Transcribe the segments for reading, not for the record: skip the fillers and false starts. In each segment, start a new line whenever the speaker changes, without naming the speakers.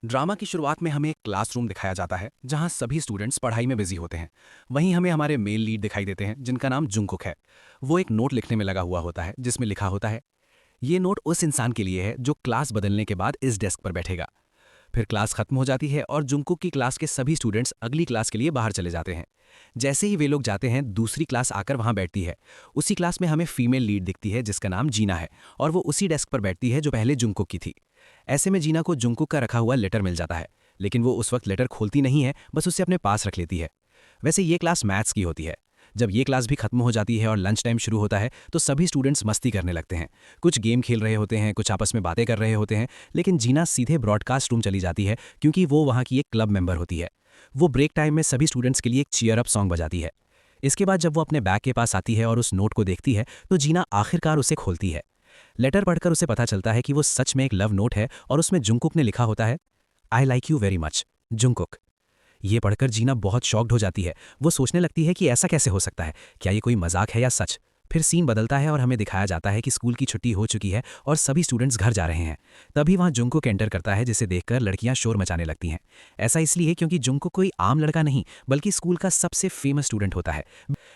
Drama की शुरुआत में हमें एक क्लासरूम दिखाया जाता है जहां सभी स्टूडेंट्स पढ़ाई में बिजी होते हैं। वहीं हमें हमारे मेल लीड दिखाई देते हैं जिनका नाम जुंगकुक है। वो एक नोट लिखने में लगा हुआ होता है जिसमें लिखा होता है, ये नोट उस इंसान के लिए है जो क्लास बदलने के बाद इस डेस्क पर बैठेगा। फिर क्लास खत्म हो जाती है और जुंगकुक की क्लास के सभी स्टूडेंट्स अगली क्लास के लिए बाहर चले जाते हैं। जैसे ही वे लोग जाते हैं दूसरी क्लास आकर वहां बैठती है। उसी क्लास में हमें फीमेल लीड दिखती है जिसका नाम जीना है और वो उसी डेस्क पर बैठती है जो पहले जुंगकुक की थी। ऐसे में जीना को जुंगकुक का रखा हुआ लेटर मिल जाता है, लेकिन वो उस वक्त लेटर खोलती नहीं है, बस उसे अपने पास रख लेती है। वैसे ये क्लास मैथ्स की होती है। जब ये क्लास भी खत्म हो जाती है और लंच टाइम शुरू होता है तो सभी स्टूडेंट्स मस्ती करने लगते हैं। कुछ गेम खेल रहे होते हैं, कुछ आपस में बातें कर रहे होते हैं, लेकिन जीना सीधे ब्रॉडकास्ट रूम चली जाती है क्योंकि वो वहाँ की एक क्लब मेंबर होती है। वो ब्रेक टाइम में सभी स्टूडेंट्स के लिए एक चीयर अप सॉन्ग बजाती है। इसके बाद जब वो अपने बैग के पास आती है और उस नोट को देखती है तो जीना आखिरकार उसे खोलती है। लेटर पढ़कर उसे पता चलता है कि वो सच में एक लव नोट है और उसमें जुंगकुक ने लिखा होता है, I like you very much, Jungkook. ये पढ़कर जीना बहुत शॉक्ड हो जाती है। वो सोचने लगती है कि ऐसा कैसे हो सकता है, क्या ये कोई मजाक है या सच। फिर सीन बदलता है और हमें दिखाया जाता है कि स्कूल की छुट्टी हो चुकी है और सभी स्टूडेंट्स घर जा रहे हैं। तभी वहाँ जुंगकुक एंटर करता है जिसे देखकर लड़कियां शोर मचाने लगती हैं। ऐसा इसलिए क्योंकि जुंगकुक कोई आम लड़का नहीं बल्कि स्कूल का सबसे फेमस स्टूडेंट होता है।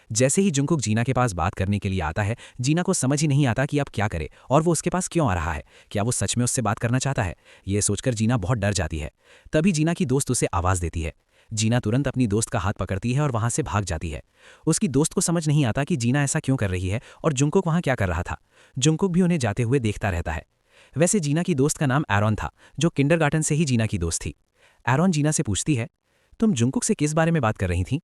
जैसे ही जुंगकुक जीना के पास बात करने के लिए आता है, जीना को समझ ही नहीं आता कि अब क्या करे और वो उसके पास क्यों आ रहा है। क्या वो सच में उससे बात करना चाहता है? ये सोचकर जीना बहुत डर जाती है। तभी जीना की दोस्त उसे आवाज़ देती है। जीना तुरंत अपनी दोस्त का हाथ पकड़ती है और वहां से भाग जाती है। उसकी दोस्त को समझ नहीं आता कि जीना ऐसा क्यों कर रही है और जुंगकुक वहां क्या कर रहा था। जुंगकुक भी उन्हें जाते हुए देखता रहता है। वैसे जीना की दोस्त का नाम एरॉन था, जो किंडरगार्टन से ही जीना की दोस्त थी। एरॉन जीना से पूछती है, तुम जुंगकुक से किस बारे में बात कर रही थी?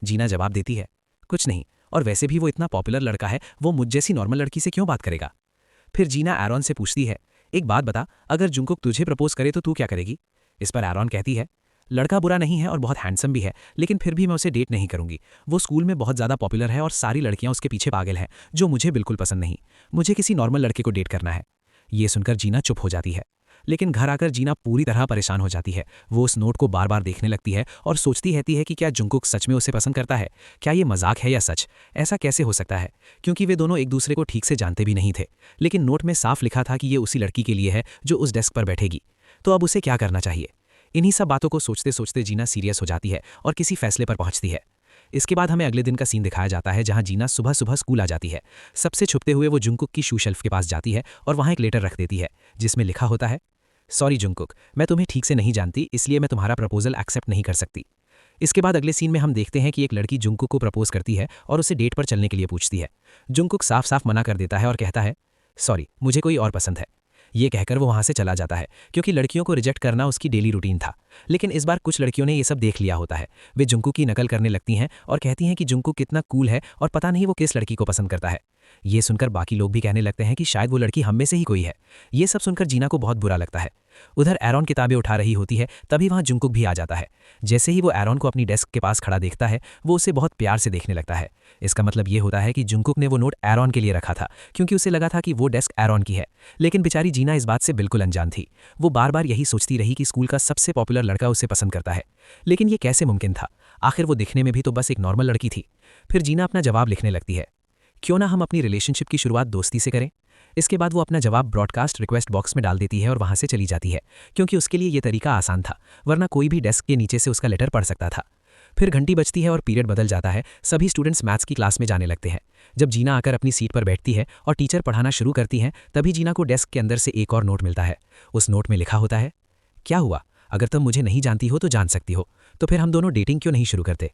जीना जवाब देती है, कुछ नहीं, और वैसे भी वो इतना पॉपुलर लड़का है, वो मुझ जैसी नॉर्मल लड़की से क्यों बात करेगा? फिर जीना एरॉन से पूछती है, एक बात बता, अगर जुंगकुक तुझे प्रपोज करे तो तू क्या करेगी? इस पर एरॉन कहती है, लड़का बुरा नहीं है और बहुत हैंडसम भी है, लेकिन फिर भी मैं उसे डेट नहीं करूंगी। वो स्कूल में बहुत ज़्यादा पॉपुलर है और सारी लड़कियां उसके पीछे पागल हैं, जो मुझे बिल्कुल पसंद नहीं। मुझे किसी नॉर्मल लड़के को डेट करना है। ये सुनकर जीना चुप हो जाती है। लेकिन घर आकर जीना पूरी तरह परेशान हो जाती है। वो उस नोट को बार बार देखने लगती है और सोचती रहती है कि क्या जुंगकुक सच में उसे पसंद करता है? क्या ये मजाक है या सच? ऐसा कैसे हो सकता है, क्योंकि वे दोनों एक दूसरे को ठीक से जानते भी नहीं थे। लेकिन नोट में साफ लिखा था कि ये उसी लड़की के लिए है जो उस डेस्क पर बैठेगी। तो अब उसे क्या करना चाहिए? इन्हीं सब बातों को सोचते सोचते जीना सीरियस हो जाती है और किसी फैसले पर पहुंचती है। इसके बाद हमें अगले दिन का सीन दिखाया जाता है जहां जीना सुबह सुबह स्कूल आ जाती है। सबसे छुपते हुए वो जुंगकुक की शू शेल्फ के पास जाती है और वहां एक लेटर रख देती है जिसमें लिखा होता है, सॉरी जुंगकुक, मैं तुम्हें ठीक से नहीं जानती, इसलिए मैं तुम्हारा प्रपोजल एक्सेप्ट नहीं कर सकती। इसके बाद अगले सीन में हम देखते हैं कि एक लड़की जुंगकुक को प्रपोज करती है और उसे डेट पर चलने के लिए पूछती है। जुंगकुक साफ साफ मना कर देता है और कहता है, सॉरी, मुझे कोई और पसंद है। ये कहकर वो वहां से चला जाता है क्योंकि लड़कियों को रिजेक्ट करना उसकी डेली रूटीन था। लेकिन इस बार कुछ लड़कियों ने ये सब देख लिया होता है। वे जुंगकुक की नकल करने लगती हैं और कहती हैं कि जुंगकुक कितना कूल है और पता नहीं वो किस लड़की को पसंद करता है। ये सुनकर बाकी लोग भी कहने लगते हैं कि शायद वो लड़की हम में से ही कोई है। ये सब सुनकर जीना को बहुत बुरा लगता है। उधर एरॉन किताबें उठा रही होती है, तभी वहां जुंगकुक भी आ जाता है। जैसे ही वो एरॉन को अपनी डेस्क के पास खड़ा देखता है, वो उसे बहुत प्यार से देखने लगता है। इसका मतलब ये होता है कि जुंगकुक ने वो नोट एरॉन के लिए रखा था क्योंकि उसे लगा था कि वो डेस्क एरॉन की है। लेकिन बेचारी जीना इस बात से बिल्कुल अनजान थी। वो बार बार यही सोचती रही कि स्कूल का सबसे पॉपुलर लड़का उसे पसंद करता है। लेकिन ये कैसे मुमकिन था? आखिर वो दिखने में भी तो बस एक नॉर्मल लड़की थी। फिर जीना अपना जवाब लिखने लगती है, क्यों ना हम अपनी रिलेशनशिप की शुरुआत दोस्ती से करें। इसके बाद वो अपना जवाब ब्रॉडकास्ट रिक्वेस्ट बॉक्स में डाल देती है और वहां से चली जाती है क्योंकि उसके लिए ये तरीका आसान था, वरना कोई भी डेस्क के नीचे से उसका लेटर पढ़ सकता था। फिर घंटी बजती है और पीरियड बदल जाता है। सभी स्टूडेंट्स मैथ्स की क्लास में जाने लगते हैं। जब जीना आकर अपनी सीट पर बैठती है और टीचर पढ़ाना शुरू करती हैं, तभी जीना को डेस्क के अंदर से एक और नोट मिलता है। उस नोट में लिखा होता है, क्या हुआ, अगर तुम मुझे नहीं जानती हो तो जान सकती हो, तो फिर हम दोनों डेटिंग क्यों नहीं शुरू करते?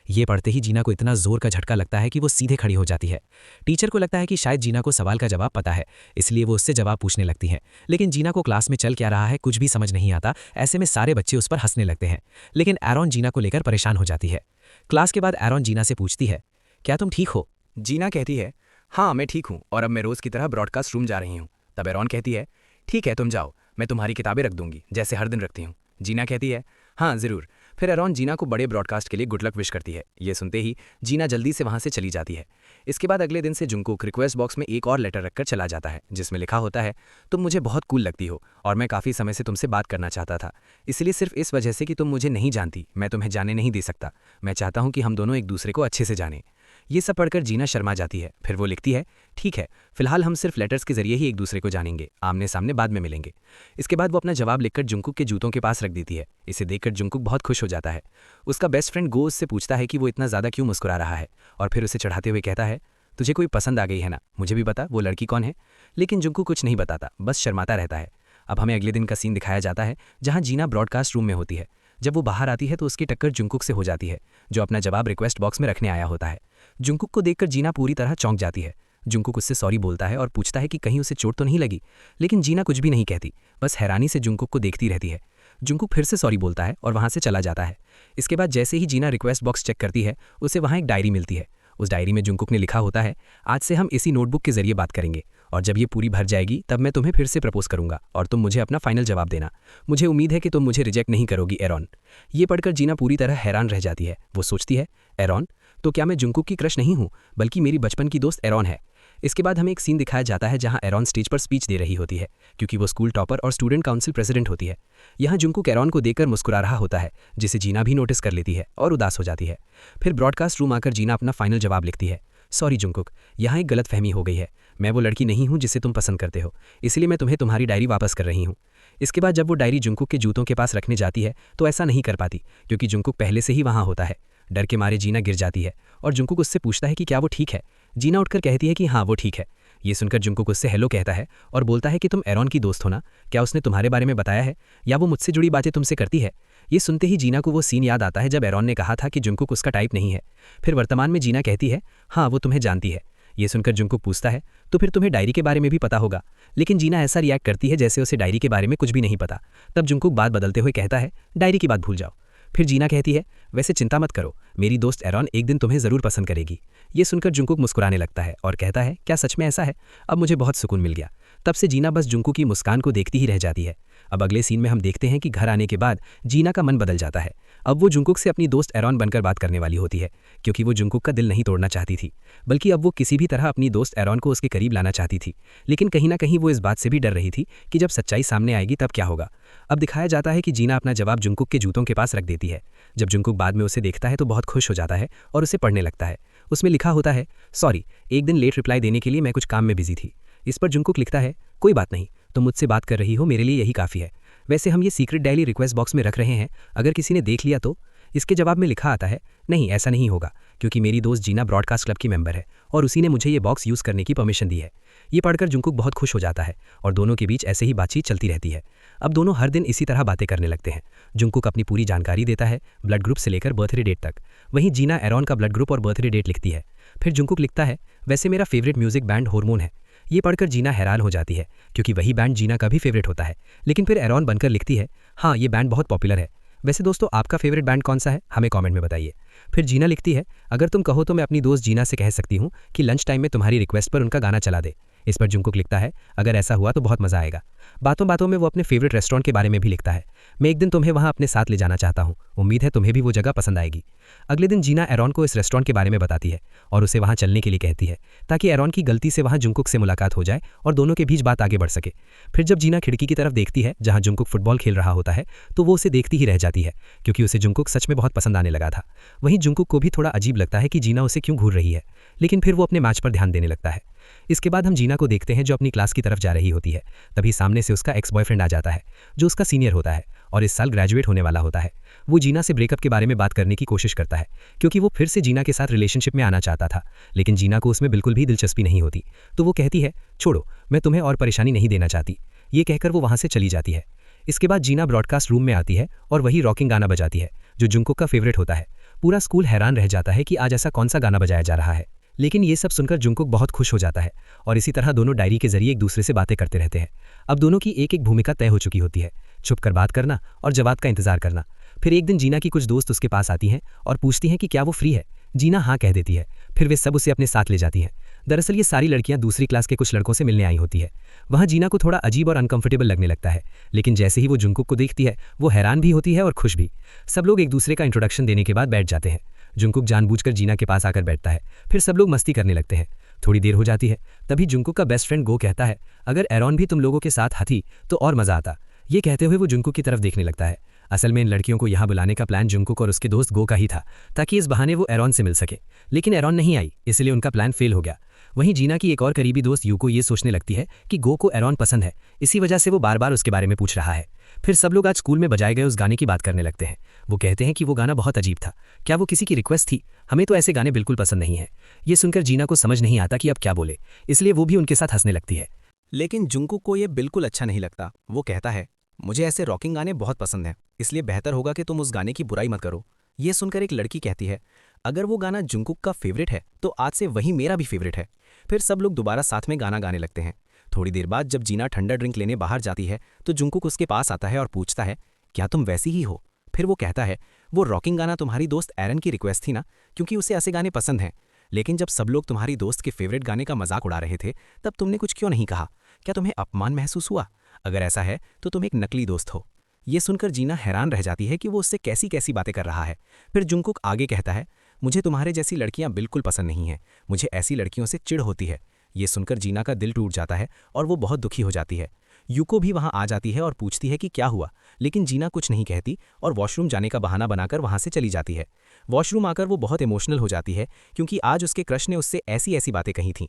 ये पढ़ते ही जीना को इतना जोर का झटका लगता है कि वो सीधे खड़ी हो जाती है। टीचर को लगता है कि शायद जीना को सवाल का जवाब पता है, इसलिए वो उससे जवाब पूछने लगती हैं। लेकिन जीना को क्लास में चल क्या रहा है कुछ भी समझ नहीं आता। ऐसे में सारे बच्चे उस पर हंसने लगते हैं। लेकिन एरॉन जीना को लेकर परेशान हो जाती है। क्लास के बाद एरॉन जीना से पूछती है, क्या तुम ठीक हो?
जीना कहती है, हाँ मैं ठीक हूँ और अब मैं रोज़ की तरह ब्रॉडकास्ट रूम जा रही हूँ। तब एरॉन कहती है, ठीक है तुम जाओ, मैं तुम्हारी किताबें रख दूंगी जैसे हर दिन रखती हूँ। जीना कहती है, हाँ ज़रूर। फिर एरॉन जीना को बड़े ब्रॉडकास्ट के लिए गुड लक विश करती है। ये सुनते ही जीना जल्दी से वहाँ से चली जाती है। इसके बाद अगले दिन से जुंगकुक रिक्वेस्ट बॉक्स में एक और लेटर रखकर चला जाता है जिसमें लिखा होता है, तुम मुझे बहुत कूल लगती हो और मैं काफ़ी समय से तुमसे बात करना चाहता था, इसलिए सिर्फ इस वजह से कि तुम मुझे नहीं जानती मैं तुम्हें जाने नहीं दे सकता। मैं चाहता हूँ कि हम दोनों एक दूसरे को अच्छे से जानें। ये सब पढ़कर जीना शर्मा जाती है। फिर वो लिखती है, ठीक है, फिलहाल हम सिर्फ लेटर्स के जरिए ही एक दूसरे को जानेंगे, आमने सामने बाद में मिलेंगे। इसके बाद वो अपना जवाब लिखकर जुंकुक के जूतों के पास रख देती है। इसे देखकर जुंकुक बहुत खुश हो जाता है। उसका बेस्ट फ्रेंड गो उससे पूछता है कि वो इतना ज़्यादा क्यों मुस्कुरा रहा है, और फिर उसे चढ़ाते हुए कहता है, तुझे कोई पसंद आ गई है ना, मुझे भी बता वो लड़की कौन है। लेकिन जुंकुक कुछ नहीं बताता, बस शर्माता रहता है। अब हमें अगले दिन का सीन दिखाया जाता है जहां जीना ब्रॉडकास्ट रूम में होती है। जब वो बाहर आती है तो उसकी टक्कर जुंकुक से हो जाती है, जो अपना जवाब रिक्वेस्ट बॉक्स में रखने आया होता है। जुंकुक को देखकर जीना पूरी तरह चौंक जाती है। जुंकुक उससे सॉरी बोलता है और पूछता है कि कहीं उसे चोट तो नहीं लगी, लेकिन जीना कुछ भी नहीं कहती, बस हैरानी से जुंकुक को देखती रहती है। जुंकुक फिर से सॉरी बोलता है और वहां से चला जाता है। इसके बाद जैसे ही जीना रिक्वेस्ट बॉक्स चेक करती है, उसे वहां एक डायरी मिलती है। उस डायरी में जुंकुक ने लिखा होता है, आज से हम इसी नोटबुक के जरिए बात करेंगे, और जब ये पूरी भर जाएगी तब मैं तुम्हें फिर से प्रपोज करूंगा और तुम मुझे अपना फाइनल जवाब देना। मुझे उम्मीद है कि तुम मुझे रिजेक्ट नहीं करोगी एरॉन। ये पढ़कर जीना पूरी तरह हैरान रह जाती है। वो सोचती है, एरॉन? तो क्या मैं जुंकुक की क्रश नहीं हूँ, बल्कि मेरी बचपन की दोस्त एरॉन है। इसके बाद हमें एक सीन दिखाया जाता है जहां एरॉन स्टेज पर स्पीच दे रही होती है, क्योंकि वो स्कूल टॉपर और स्टूडेंट काउंसिल प्रेसिडेंट होती है। यहाँ जुंकुक एरॉन को देखकर मुस्कुरा रहा होता है, जिसे जीना भी नोटिस कर लेती है और उदास हो जाती है। फिर ब्रॉडकास्ट रूम आकर जीना अपना फाइनल जवाब लिखती है, सॉरी जुंकुक, यहाँ एक गलतफहमी हो गई है। मैं वो लड़की नहीं हूँ जिसे तुम पसंद करते हो, इसलिए मैं तुम्हें तुम्हारी डायरी वापस कर रही हूँ। इसके बाद जब वो डायरी जुंकुक के जूतों के पास रखने जाती है तो ऐसा नहीं कर पाती, क्योंकि जुंकुक पहले से ही वहाँ होता है। डर के मारे जीना गिर जाती है और जुंकुक उससे पूछता है कि क्या वो ठीक है। जीना उठकर कहती है कि हाँ वो ठीक है। ये सुनकर जुंकुक उससे हेलो कहता है और बोलता है कि तुम एरॉन की दोस्त हो ना, क्या उसने तुम्हारे बारे में बताया है, या वो मुझसे जुड़ी बातें तुमसे करती है। ये सुनते ही जीना को वो सीन याद आता है जब एरॉन ने कहा था कि जुंकुक उसका टाइप नहीं है। फिर वर्तमान में जीना कहती है, हाँ वो तुम्हें जानती है। ये सुनकर जुंकुक पूछता है, तो फिर तुम्हें डायरी के बारे में भी पता होगा। लेकिन जीना ऐसा रिएक्ट करती है जैसे उसे डायरी के बारे में कुछ भी नहीं पता। तब जुंकुक बात बदलते हुए कहता है, डायरी की बात भूल जाओ। फिर जीना कहती है, वैसे चिंता मत करो, मेरी दोस्त एरॉन एक दिन तुम्हें ज़रूर पसंद करेगी। ये सुनकर जुंकुक मुस्कुराने लगता है और कहता है, क्या सच में ऐसा है? अब मुझे बहुत सुकून मिल गया। तब से जीना बस जुंकुक की मुस्कान को देखती ही रह जाती है। अब अगले सीन में हम देखते हैं कि घर आने के बाद जीना का मन बदल जाता है। अब वो जुंकुक से अपनी दोस्त एरॉन बनकर बात करने वाली होती है, क्योंकि वो जुंकुक का दिल नहीं तोड़ना चाहती थी, बल्कि अब वो किसी भी तरह अपनी दोस्त एरॉन को उसके करीब लाना चाहती थी। लेकिन कहीं ना कहीं वो इस बात से भी डर रही थी कि जब सच्चाई सामने आएगी तब क्या होगा। अब दिखाया जाता है कि जीना अपना जवाब जुंकुक के जूतों के पास रख देती है। जब जुंकुक बाद में उसे देखता है तो बहुत खुश हो जाता है और उसे पढ़ने लगता है। उसमें लिखा होता है, सॉरी, एक दिन लेट रिप्लाई देने के लिए मैं कुछ काम में बिजी थी। इस पर जुंकुक लिखता है, कोई बात नहीं, तुम मुझसे बात कर रही हो, मेरे लिए यही काफ़ी है। वैसे हम ये सीक्रेट डायरी रिक्वेस्ट बॉक्स में रख रहे हैं, अगर किसी ने देख लिया तो? इसके जवाब में लिखा आता है, नहीं ऐसा नहीं होगा, क्योंकि मेरी दोस्त जीना ब्रॉडकास्ट क्लब की मेंबर है और उसी ने मुझे ये बॉक्स यूज़ करने की परमिशन दी है। ये पढ़कर जुंकुक बहुत खुश हो जाता है और दोनों के बीच ऐसे ही बातचीत चलती रहती है। अब दोनों हर दिन इसी तरह बातें करने लगते हैं। जुंकुक अपनी पूरी जानकारी देता है, ब्लड ग्रुप से लेकर बर्थडे डेट तक। वहीं जीना एरॉन का ब्लड ग्रुप और बर्थडे डेट लिखती है। फिर जुंकुक लिखता है, वैसे मेरा फेवरेट म्यूजिक बैंड हॉर्मोन है। ये पढ़कर जीना हैरान हो जाती है, क्योंकि वही बैंड जीना का भी फेवरेट होता है। लेकिन फिर एरॉन बनकर लिखती है, हाँ ये बैंड बहुत पॉपुलर है। वैसे दोस्तों आपका फेवरेट बैंड कौन सा है, हमें कमेंट में बताइए। फिर जीना लिखती है, अगर तुम कहो तो मैं अपनी दोस्त जीना से कह सकती हूँ कि लंच टाइम में तुम्हारी रिक्वेस्ट पर उनका गाना चला दे। इस पर जुंकुक लिखता है, अगर ऐसा हुआ तो बहुत मजा आएगा। बातों बातों में वो अपने फेवरेट रेस्टोरेंट के बारे में भी लिखता है, मैं एक दिन तुम्हें वहाँ अपने साथ ले जाना चाहता हूँ, उम्मीद है तुम्हें भी वो जगह पसंद आएगी। अगले दिन जीना एरॉन को इस रेस्टोरेंट के बारे में बताती है और उसे वहाँ चलने के लिए कहती है, ताकि एरॉन की गलती से वहाँ जुंकुक से मुलाकात हो जाए और दोनों के बीच बात आगे बढ़ सके। फिर जब जीना खिड़की की तरफ देखती है जहाँ जुंकुक फुटबॉल खेल रहा होता है, तो वो उसे देखती ही रह जाती है, क्योंकि उसे जुंकुक सच में बहुत पसंद आने लगा था। वहीं जुंकुक को भी थोड़ा अजीब लगता है कि जीना उसे क्यों घूर रही है, लेकिन फिर वो अपने मैच पर ध्यान देने लगता है। इसके बाद हम जीना को देखते हैं जो अपनी क्लास की तरफ जा रही होती है। तभी सामने से उसका एक्स बॉयफ्रेंड आ जाता है, जो उसका सीनियर होता है और इस साल ग्रेजुएट होने वाला होता है। वो जीना से ब्रेकअप के बारे में बात करने की कोशिश करता है, क्योंकि वो फिर से जीना के साथ रिलेशनशिप में आना चाहता था, लेकिन जीना को उसमें बिल्कुल भी दिलचस्पी नहीं होती। तो वो कहती है, छोड़ो, मैं तुम्हें और परेशानी नहीं देना चाहती। ये कहकर वो वहाँ से चली जाती है। इसके बाद जीना ब्रॉडकास्ट रूम में आती है और वही रॉकिंग गाना बजाती है जो जुंकुक का फेवरेट होता है। पूरा स्कूल हैरान रह जाता है कि आज ऐसा कौन सा गाना बजाया जा रहा है, लेकिन ये सब सुनकर जुंकुक बहुत खुश हो जाता है और इसी तरह दोनों डायरी के जरिए एक दूसरे से बातें करते रहते हैं। अब दोनों की एक एक भूमिका तय हो चुकी होती है, छुप कर बात करना और जवाब का इंतजार करना। फिर एक दिन जीना की कुछ दोस्त उसके पास आती हैं और पूछती हैं कि क्या वो फ्री है। जीना हाँ कह देती है। फिर वे सब उसे अपने साथ ले जाती हैं। दरअसल ये सारी लड़कियां दूसरी क्लास के कुछ लड़कों से मिलने आई होती है। वहाँ जीना को थोड़ा अजीब और अनकंफर्टेबल लगने लगता है, लेकिन जैसे ही वो जुंकुक को देखती है वो हैरान भी होती है और खुश भी। सब लोग एक दूसरे का इंट्रोडक्शन देने के बाद बैठ जाते हैं। जुंकुक जानबूझकर जीना के पास आकर बैठता है। फिर सब लोग मस्ती करने लगते हैं। थोड़ी देर हो जाती है, तभी जुंकुक का बेस्ट फ्रेंड गो कहता है, अगर एरॉन भी तुम लोगों के साथ थी तो और मजा आता। ये कहते हुए वो जुंकुक की तरफ देखने लगता है। असल में इन लड़कियों को यहाँ बुलाने का प्लान जुंगकुक और उसके दोस्त गो का ही था, ताकि इस बहाने वो एरॉन से मिल सके। लेकिन एरॉन नहीं आई, इसलिए उनका प्लान फेल हो गया। वहीं जीना की एक और करीबी दोस्त यूको ये सोचने लगती है कि गो को एरॉन पसंद है, इसी वजह से वो बार बार उसके बारे में पूछ रहा है। फिर सब लोग आज स्कूल में बजाए गए उस गाने की बात करने लगते हैं। वो कहते हैं कि वो गाना बहुत अजीब था, क्या वो किसी की रिक्वेस्ट थी? हमें तो ऐसे गाने बिल्कुल पसंद नहीं है। ये सुनकर जीना को समझ नहीं आता कि अब क्या बोले, इसलिए वो भी उनके साथ हंसने लगती है।
लेकिन जुंकुक को ये बिल्कुल अच्छा नहीं लगता। वो कहता है, मुझे ऐसे रॉकिंग गाने बहुत पसंद हैं, इसलिए बेहतर होगा कि तुम उस गाने की बुराई मत करो। ये सुनकर एक लड़की कहती है, अगर वो गाना जुंकुक का फेवरेट है तो आज से वही मेरा भी फेवरेट है। फिर सब लोग दोबारा साथ में गाना गाने लगते हैं। थोड़ी देर बाद जब जीना ठंडा ड्रिंक लेने बाहर जाती है तो जुंकुक उसके पास आता है और पूछता है, क्या तुम वैसी ही हो? फिर वो कहता है, वो रॉकिंग गाना तुम्हारी दोस्त एरन की रिक्वेस्ट थी ना, क्योंकि उसे ऐसे गाने पसंद हैं। लेकिन जब सब लोग तुम्हारी दोस्त के फेवरेट गाने का मजाक उड़ा रहे थे तब तुमने कुछ क्यों नहीं कहा? क्या तुम्हें अपमान महसूस हुआ? अगर ऐसा है तो तुम एक नकली दोस्त हो। ये सुनकर जीना हैरान रह जाती है कि वो उससे कैसी कैसी बातें कर रहा है। फिर जुंकुक आगे कहता है, मुझे तुम्हारे जैसी लड़कियां बिल्कुल पसंद नहीं हैं, मुझे ऐसी लड़कियों से चिढ़ होती है। ये सुनकर जीना का दिल टूट जाता है और वो बहुत दुखी हो जाती है। यूको भी वहां आ जाती है और पूछती है कि क्या हुआ, लेकिन जीना कुछ नहीं कहती और वॉशरूम जाने का बहाना बनाकर वहां से चली जाती है। वॉशरूम आकर वो बहुत इमोशनल हो जाती है क्योंकि आज उसके क्रश ने उससे ऐसी ऐसी बातें कही थीं।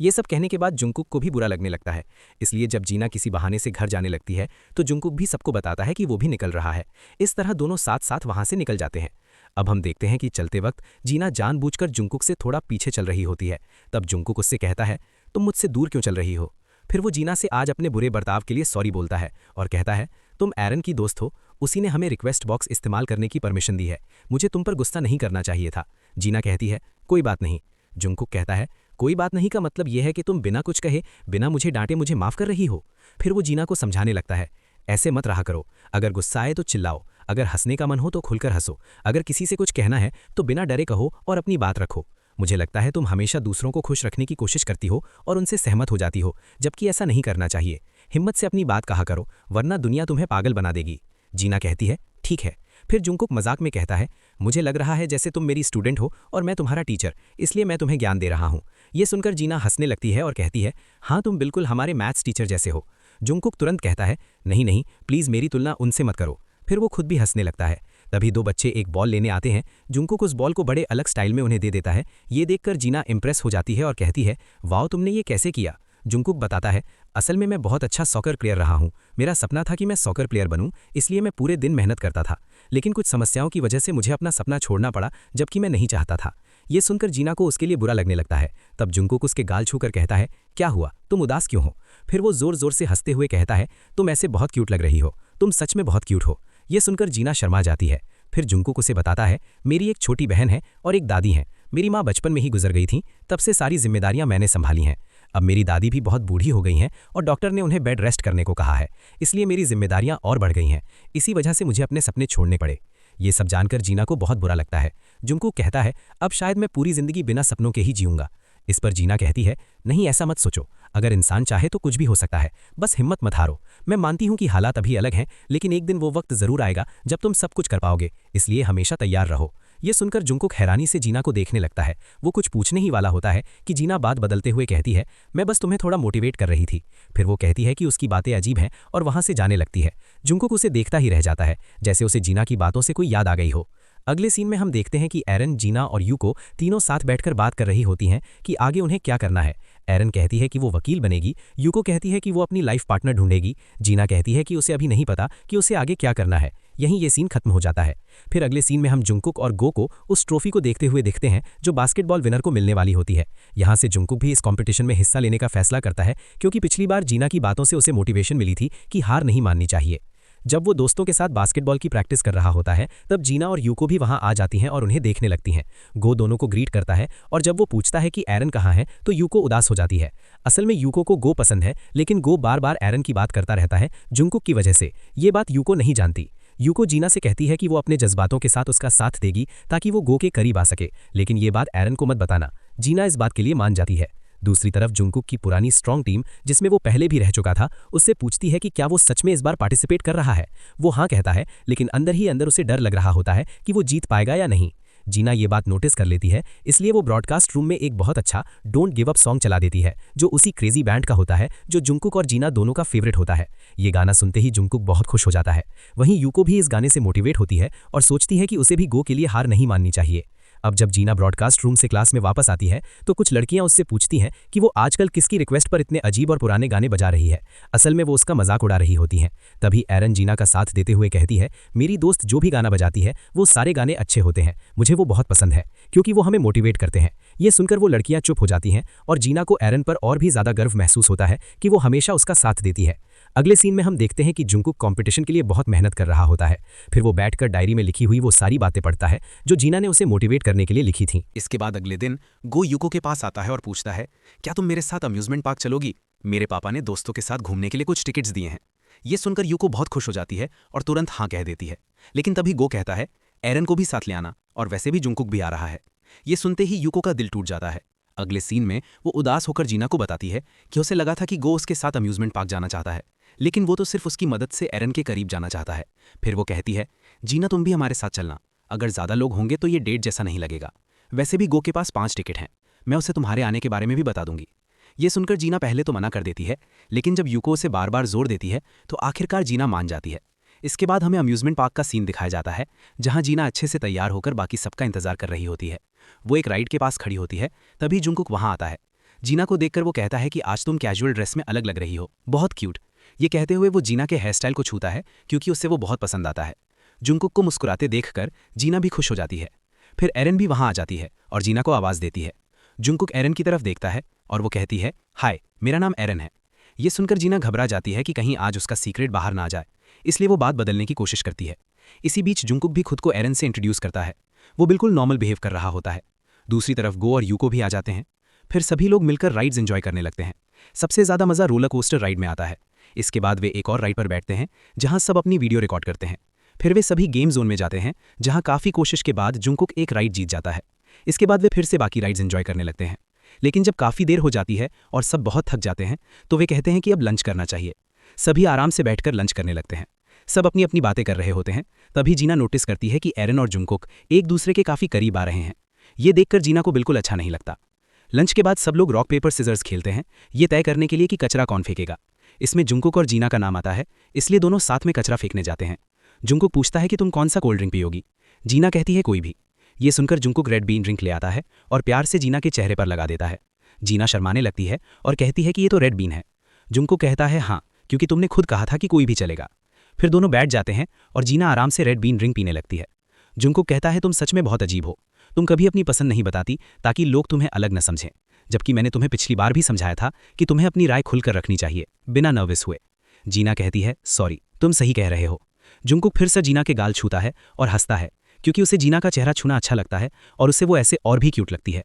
ये सब कहने के बाद जुंकुक को भी बुरा लगने लगता है, इसलिए जब जीना किसी बहाने से घर जाने लगती है तो जुंकुक भी सबको बताता है कि वो भी निकल रहा है। इस तरह दोनों साथ साथ वहां से निकल जाते हैं। अब हम देखते हैं कि चलते वक्त जीना जानबूझकर जुंकुक से थोड़ा पीछे चल रही होती है। तब जुंकुक उससे कहता है, तुम मुझसे दूर क्यों चल रही हो? फिर वो जीना से आज अपने बुरे बर्ताव के लिए सॉरी बोलता है और कहता है, तुम एरन की दोस्त हो, उसी ने हमें रिक्वेस्ट बॉक्स इस्तेमाल करने की परमिशन दी है, मुझे तुम पर गुस्सा नहीं करना चाहिए था। जीना कहती है, कोई बात नहीं। जुंकुक कहता है, कोई बात नहीं का मतलब यह है कि तुम बिना कुछ कहे, बिना मुझे डांटे मुझे माफ कर रही हो। फिर वो जीना को समझाने लगता है, ऐसे मत रहा करो, अगर गुस्सा आए तो चिल्लाओ, अगर हंसने का मन हो तो खुलकर हंसो, अगर किसी से कुछ कहना है तो बिना डरे कहो और अपनी बात रखो। मुझे लगता है तुम हमेशा दूसरों को खुश रखने की कोशिश करती हो और उनसे सहमत हो जाती हो, जबकि ऐसा नहीं करना चाहिए। हिम्मत से अपनी बात कहा करो, वरना दुनिया तुम्हें पागल बना देगी। जीना कहती है, ठीक है। फिर जुंकुक मजाक में कहता है, मुझे लग रहा है जैसे तुम मेरी स्टूडेंट हो और मैं तुम्हारा टीचर, इसलिए मैं तुम्हें ज्ञान दे रहा हूँ। ये सुनकर जीना हंसने लगती है और कहती है, हाँ तुम बिल्कुल हमारे मैथ्स टीचर जैसे हो। जुंकुक तुरंत कहता है, नहीं नहीं, प्लीज़ मेरी तुलना उनसे मत करो। फिर वो खुद भी हंसने लगता है। तभी दो बच्चे एक बॉल लेने आते हैं। जुंकुक उस बॉल को बड़े अलग स्टाइल में उन्हें दे देता है। ये देखकर जीना इंप्रेस हो जाती है और कहती है, वाओ तुमने ये कैसे किया? जुंकुक बताता है, असल में मैं बहुत अच्छा सॉकर प्लेयर रहा हूँ, मेरा सपना था कि मैं सॉकर प्लेयर बनूं, इसलिए मैं पूरे दिन मेहनत करता था, लेकिन कुछ समस्याओं की वजह से मुझे अपना सपना छोड़ना पड़ा, जबकि मैं नहीं चाहता था। ये सुनकर जीना को उसके लिए बुरा लगने लगता है। तब जुंकुक उसके गाल छूकर कहता है, क्या हुआ, तुम उदास क्यों हो? फिर वो जोर जोर से हंसते हुए कहता है, तुम ऐसे बहुत क्यूट लग रही हो, तुम सच में बहुत क्यूट हो। ये सुनकर जीना शर्मा जाती है। फिर जुंकुक उसे बताता है, मेरी एक छोटी बहन है और एक दादी है, मेरी माँ बचपन में ही गुजर गई थी, तब से सारी जिम्मेदारियां मैंने संभाली हैं। अब मेरी दादी भी बहुत बूढ़ी हो गई हैं और डॉक्टर ने उन्हें बेड रेस्ट करने को कहा है, इसलिए मेरी जिम्मेदारियां और बढ़ गई हैं, इसी वजह से मुझे अपने सपने छोड़ने पड़े। ये सब जानकर जीना को बहुत बुरा लगता है। जुंकुक कहता है, अब शायद मैं पूरी जिंदगी बिना सपनों के ही जीऊंगा। इस पर जीना कहती है, नहीं ऐसा मत सोचो, अगर इंसान चाहे तो कुछ भी हो सकता है, बस हिम्मत मत हारो। मैं मानती हूं कि हालात अभी अलग हैं, लेकिन एक दिन वो वक्त जरूर आएगा जब तुम सब कुछ कर पाओगे, इसलिए हमेशा तैयार रहो। ये सुनकर जुंकुक हैरानी से जीना को देखने लगता है। वो कुछ पूछने ही वाला होता है कि जीना बात बदलते हुए कहती है, मैं बस तुम्हें थोड़ा मोटिवेट कर रही थी। फिर वो कहती है कि उसकी बातें अजीब हैं और वहां से जाने लगती है। जुंकुक उसे देखता ही रह जाता है, जैसे उसे जीना की बातों से कोई याद आ गई हो। अगले सीन में हम देखते हैं कि एरन, जीना और यूको तीनों साथ बैठकर बात कर रही होती हैं कि आगे उन्हें क्या करना है। एरन कहती है कि वो वकील बनेगी, यूको कहती है कि वो अपनी लाइफ पार्टनर ढूंढेगी, जीना कहती है कि उसे अभी नहीं पता कि उसे आगे क्या करना है। यहीं ये सीन खत्म हो जाता है। फिर अगले सीन में हम जुंकुक और गो को उस ट्रॉफी को देखते हुए दिखते हैं जो बास्केटबॉल विनर को मिलने वाली होती है। यहाँ से जुंकुक भी इस कॉम्पिटिशन में हिस्सा लेने का फैसला करता है, क्योंकि पिछली बार जीना की बातों से उसे मोटिवेशन मिली थी कि हार नहीं माननी चाहिए। जब वो दोस्तों के साथ बास्केटबॉल की प्रैक्टिस कर रहा होता है तब जीना और यूको भी वहां आ जाती हैं और उन्हें देखने लगती हैं। गो दोनों को ग्रीट करता है और जब वो पूछता है कि एरन कहाँ है तो यूको उदास हो जाती है। असल में यूको को गो पसंद है, लेकिन गो बार बार एरन की बात करता रहता है जुंकुक की वजह से। ये बात यूको नहीं जानती। यूको जीना से कहती है कि वो अपने जज्बातों के साथ उसका साथ देगी ताकि वो गो के करीब आ सके, लेकिन ये बात एरन को मत बताना। जीना इस बात के लिए मान जाती है। दूसरी तरफ जुंकुक की पुरानी स्ट्रॉन्ग टीम, जिसमें वो पहले भी रह चुका था, उससे पूछती है कि क्या वो सच में इस बार पार्टिसिपेट कर रहा है। वो हाँ कहता है, लेकिन अंदर ही अंदर उसे डर लग रहा होता है कि वो जीत पाएगा या नहीं।
जीना ये बात नोटिस कर लेती है, इसलिए वो ब्रॉडकास्ट रूम में एक बहुत अच्छा डोंट गिव अप सॉन्ग चला देती है, जो उसी क्रेजी बैंड का होता है जो जुंगकुक और जीना दोनों का फेवरेट होता है। ये गाना सुनते ही जुंगकुक बहुत खुश हो जाता है। वहीं यूको भी इस गाने से मोटिवेट होती है और सोचती है कि उसे भी गो के लिए हार नहीं माननी चाहिए। अब जब जीना ब्रॉडकास्ट रूम से क्लास में वापस आती है तो कुछ लड़कियां उससे पूछती हैं कि वो आजकल किसकी रिक्वेस्ट पर इतने अजीब और पुराने गाने बजा रही है। असल में वो उसका मजाक उड़ा रही होती हैं। तभी एरन जीना का साथ देते हुए कहती है, मेरी दोस्त जो भी गाना बजाती है वो सारे गाने अच्छे होते हैं, मुझे वो बहुत पसंद है क्योंकि वो हमें मोटिवेट करते हैं। ये सुनकर वो लड़कियां चुप हो जाती हैं और जीना को एरन पर और भी ज्यादा गर्व महसूस होता है कि वो हमेशा उसका साथ देती है। अगले सीन में हम देखते हैं कि जुंगकुक कंपटीशन के लिए बहुत मेहनत कर रहा होता है। फिर वो बैठकर डायरी में लिखी हुई वो सारी बातें पढ़ता है जो जीना ने उसे मोटिवेट करने के लिए लिखी थी।
इसके बाद अगले दिन गो यूको के पास आता है और पूछता है, क्या तुम मेरे साथ अम्यूजमेंट पार्क चलोगी? मेरे पापा ने दोस्तों के साथ घूमने के लिए कुछ टिकट्स दिए हैं। ये सुनकर यूको बहुत खुश हो जाती है और तुरंत हाँ कह देती है। लेकिन तभी गो कहता है, एरन को भी साथ ले आना, और वैसे भी जुंगकुक भी आ रहा है। ये सुनते ही यूको का दिल टूट जाता है। अगले सीन में वो उदास होकर जीना को बताती है कि उसे लगा था कि गो उसके साथ अम्यूजमेंट पार्क जाना चाहता है, लेकिन वो तो सिर्फ उसकी मदद से एरन के करीब जाना चाहता है। फिर वो कहती है, जीना तुम भी हमारे साथ चलना, अगर ज़्यादा लोग होंगे तो ये डेट जैसा नहीं लगेगा। वैसे भी गो के पास 5 टिकट हैं, मैं उसे तुम्हारे आने के बारे में भी बता दूंगी। ये सुनकर जीना पहले तो मना कर देती है, लेकिन जब यूको उसे बार बार जोर देती है तो आखिरकार जीना मान जाती है। इसके बाद हमें अम्यूजमेंट पार्क का सीन दिखाया जाता है, जहां जीना अच्छे से तैयार होकर बाकी सबका इंतजार कर रही होती है। वो एक राइड के पास खड़ी होती है, तभी जुंगकुक वहां आता है। जीना को देखकर वो कहता है कि आज तुम कैजुअल ड्रेस में अलग लग रही हो, बहुत क्यूट। ये कहते हुए वो जीना के हेयर स्टाइल को छूता है क्योंकि उससे वो बहुत पसंद आता है। जुंगकुक को मुस्कुराते देखकर जीना भी खुश हो जाती है। फिर एरन भी वहां आ जाती है और जीना को आवाज़ देती है। जुंगकुक एरन की तरफ देखता है और वो कहती है, हाय, मेरा नाम एरन है। ये सुनकर जीना घबरा जाती है कि कहीं आज उसका सीक्रेट बाहर ना आ जाए, इसलिए वो बात बदलने की कोशिश करती है। इसी बीच जुंगकुक भी खुद को एरन से इंट्रोड्यूस करता है। वो बिल्कुल नॉर्मल बिहेव कर रहा होता है। दूसरी तरफ गो और यूको भी आ जाते हैं। फिर सभी लोग मिलकर राइड्स एंजॉय करने लगते हैं। सबसे ज़्यादा मज़ा रोलर कोस्टर राइड में आता है। इसके बाद वे एक और राइड पर बैठते हैं जहां सब अपनी वीडियो रिकॉर्ड करते हैं। फिर वे सभी गेम जोन में जाते हैं जहां काफ़ी कोशिश के बाद जुंगकुक एक राइड जीत जाता है। इसके बाद वे फिर से बाकी राइड्स एंजॉय करने लगते हैं। लेकिन जब काफ़ी देर हो जाती है और सब बहुत थक जाते हैं तो वे कहते हैं कि अब लंच करना चाहिए। सभी आराम से बैठकर लंच करने लगते हैं। सब अपनी अपनी बातें कर रहे होते हैं। तभी जीना नोटिस करती है कि एरन और जुंगकुक एक दूसरे के काफ़ी करीब आ रहे हैं। ये देखकर जीना को बिल्कुल अच्छा नहीं लगता। लंच के बाद सब लोग रॉक पेपर सिजर्स खेलते हैं, ये तय करने के लिए कि कचरा कौन फेंकेगा। इसमें जुंगकुक और जीना का नाम आता है, इसलिए दोनों साथ में कचरा फेंकने जाते हैं। जुंगकुक पूछता है कि तुम कौन सा कोल्ड ड्रिंक पियोगी? जीना कहती है कोई भी। ये सुनकर जुंगकुक रेड बीन ड्रिंक ले आता है और प्यार से जीना के चेहरे पर लगा देता है। जीना शर्माने लगती है और कहती है कि ये तो रेड बीन है। जुंगकुक कहता है, हाँ, क्योंकि तुमने खुद कहा था कि कोई भी चलेगा। फिर दोनों बैठ जाते हैं और जीना आराम से रेड बीन ड्रिंक पीने लगती है। जुंगकुक कहता है, तुम सच में बहुत अजीब हो, तुम कभी अपनी पसंद नहीं बताती ताकि लोग तुम्हें अलग न समझें, जबकि मैंने तुम्हें पिछली बार भी समझाया था कि तुम्हें अपनी राय खुलकर रखनी चाहिए, बिना नर्वस हुए। जीना कहती है, सॉरी, तुम सही कह रहे हो। जुंगकुक फिर से जीना के गाल छूता है और हंसता है क्योंकि उसे जीना का चेहरा छूना अच्छा लगता है और उसे वो ऐसे और भी क्यूट लगती है।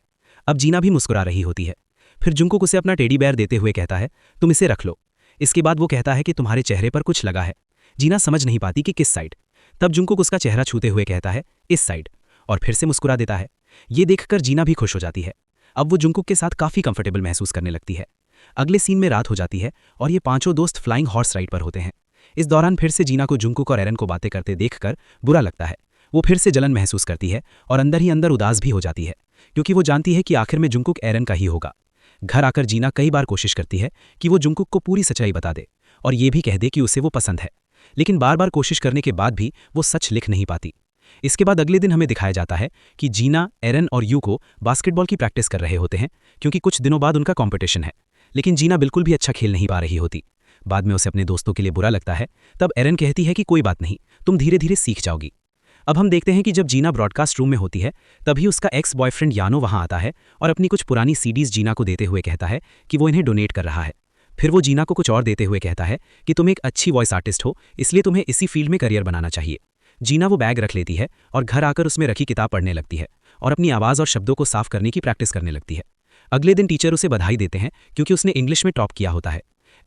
अब जीना भी मुस्कुरा रही होती है। फिर जुंगकुक उसे अपना टेडी बेयर देते हुए कहता है, तुम इसे रख लो। इसके बाद वो कहता है कि तुम्हारे चेहरे पर कुछ लगा है। जीना समझ नहीं पाती कि किस साइड। तब जुंगकुक उसका चेहरा छूते हुए कहता है, इस साइड, और फिर से मुस्कुरा देता है। ये देखकर जीना भी खुश हो जाती है। अब वो जुंगकुक के साथ काफ़ी कंफर्टेबल महसूस करने लगती है। अगले सीन में रात हो जाती है और ये पांचों दोस्त फ्लाइंग हॉर्स राइड पर होते हैं। इस दौरान फिर से जीना को जुंगकुक और एरन को बातें करते देखकर बुरा लगता है। वो फिर से जलन महसूस करती है और अंदर ही अंदर उदास भी हो जाती है क्योंकि वो जानती है कि आखिर में जुंगकुक एरन का ही होगा। घर आकर जीना कई बार कोशिश करती है कि वो जुंगकुक को पूरी सच्चाई बता दे और ये भी कह दे कि उसे वो पसंद है, लेकिन बार बार कोशिश करने के बाद भी वो सच लिख नहीं पाती। इसके बाद अगले दिन हमें दिखाया जाता है कि जीना, एरन और यूको बास्केटबॉल की प्रैक्टिस कर रहे होते हैं क्योंकि कुछ दिनों बाद उनका कॉम्पिटिशन है। लेकिन जीना बिल्कुल भी अच्छा खेल नहीं पा रही होती। बाद में उसे अपने दोस्तों के लिए बुरा लगता है। तब एरन कहती है कि कोई बात नहीं, तुम धीरे धीरे सीख जाओगी। अब हम देखते हैं कि जब जीना ब्रॉडकास्ट रूम में होती है तभी उसका एक्स बॉयफ्रेंड यानो वहां आता है और अपनी कुछ पुरानी सीडीज जीना को देते हुए कहता है कि वो इन्हें डोनेट कर रहा है। फिर वो जीना को कुछ और देते हुए कहता है कि तुम एक अच्छी वॉइस आर्टिस्ट हो, इसलिए तुम्हें इसी फील्ड में करियर बनाना चाहिए। जीना वो बैग रख लेती है और घर आकर उसमें रखी किताब पढ़ने लगती है और अपनी आवाज़ और शब्दों को साफ करने की प्रैक्टिस करने लगती है। अगले दिन टीचर उसे बधाई देते हैं क्योंकि उसने इंग्लिश में टॉप किया होता है।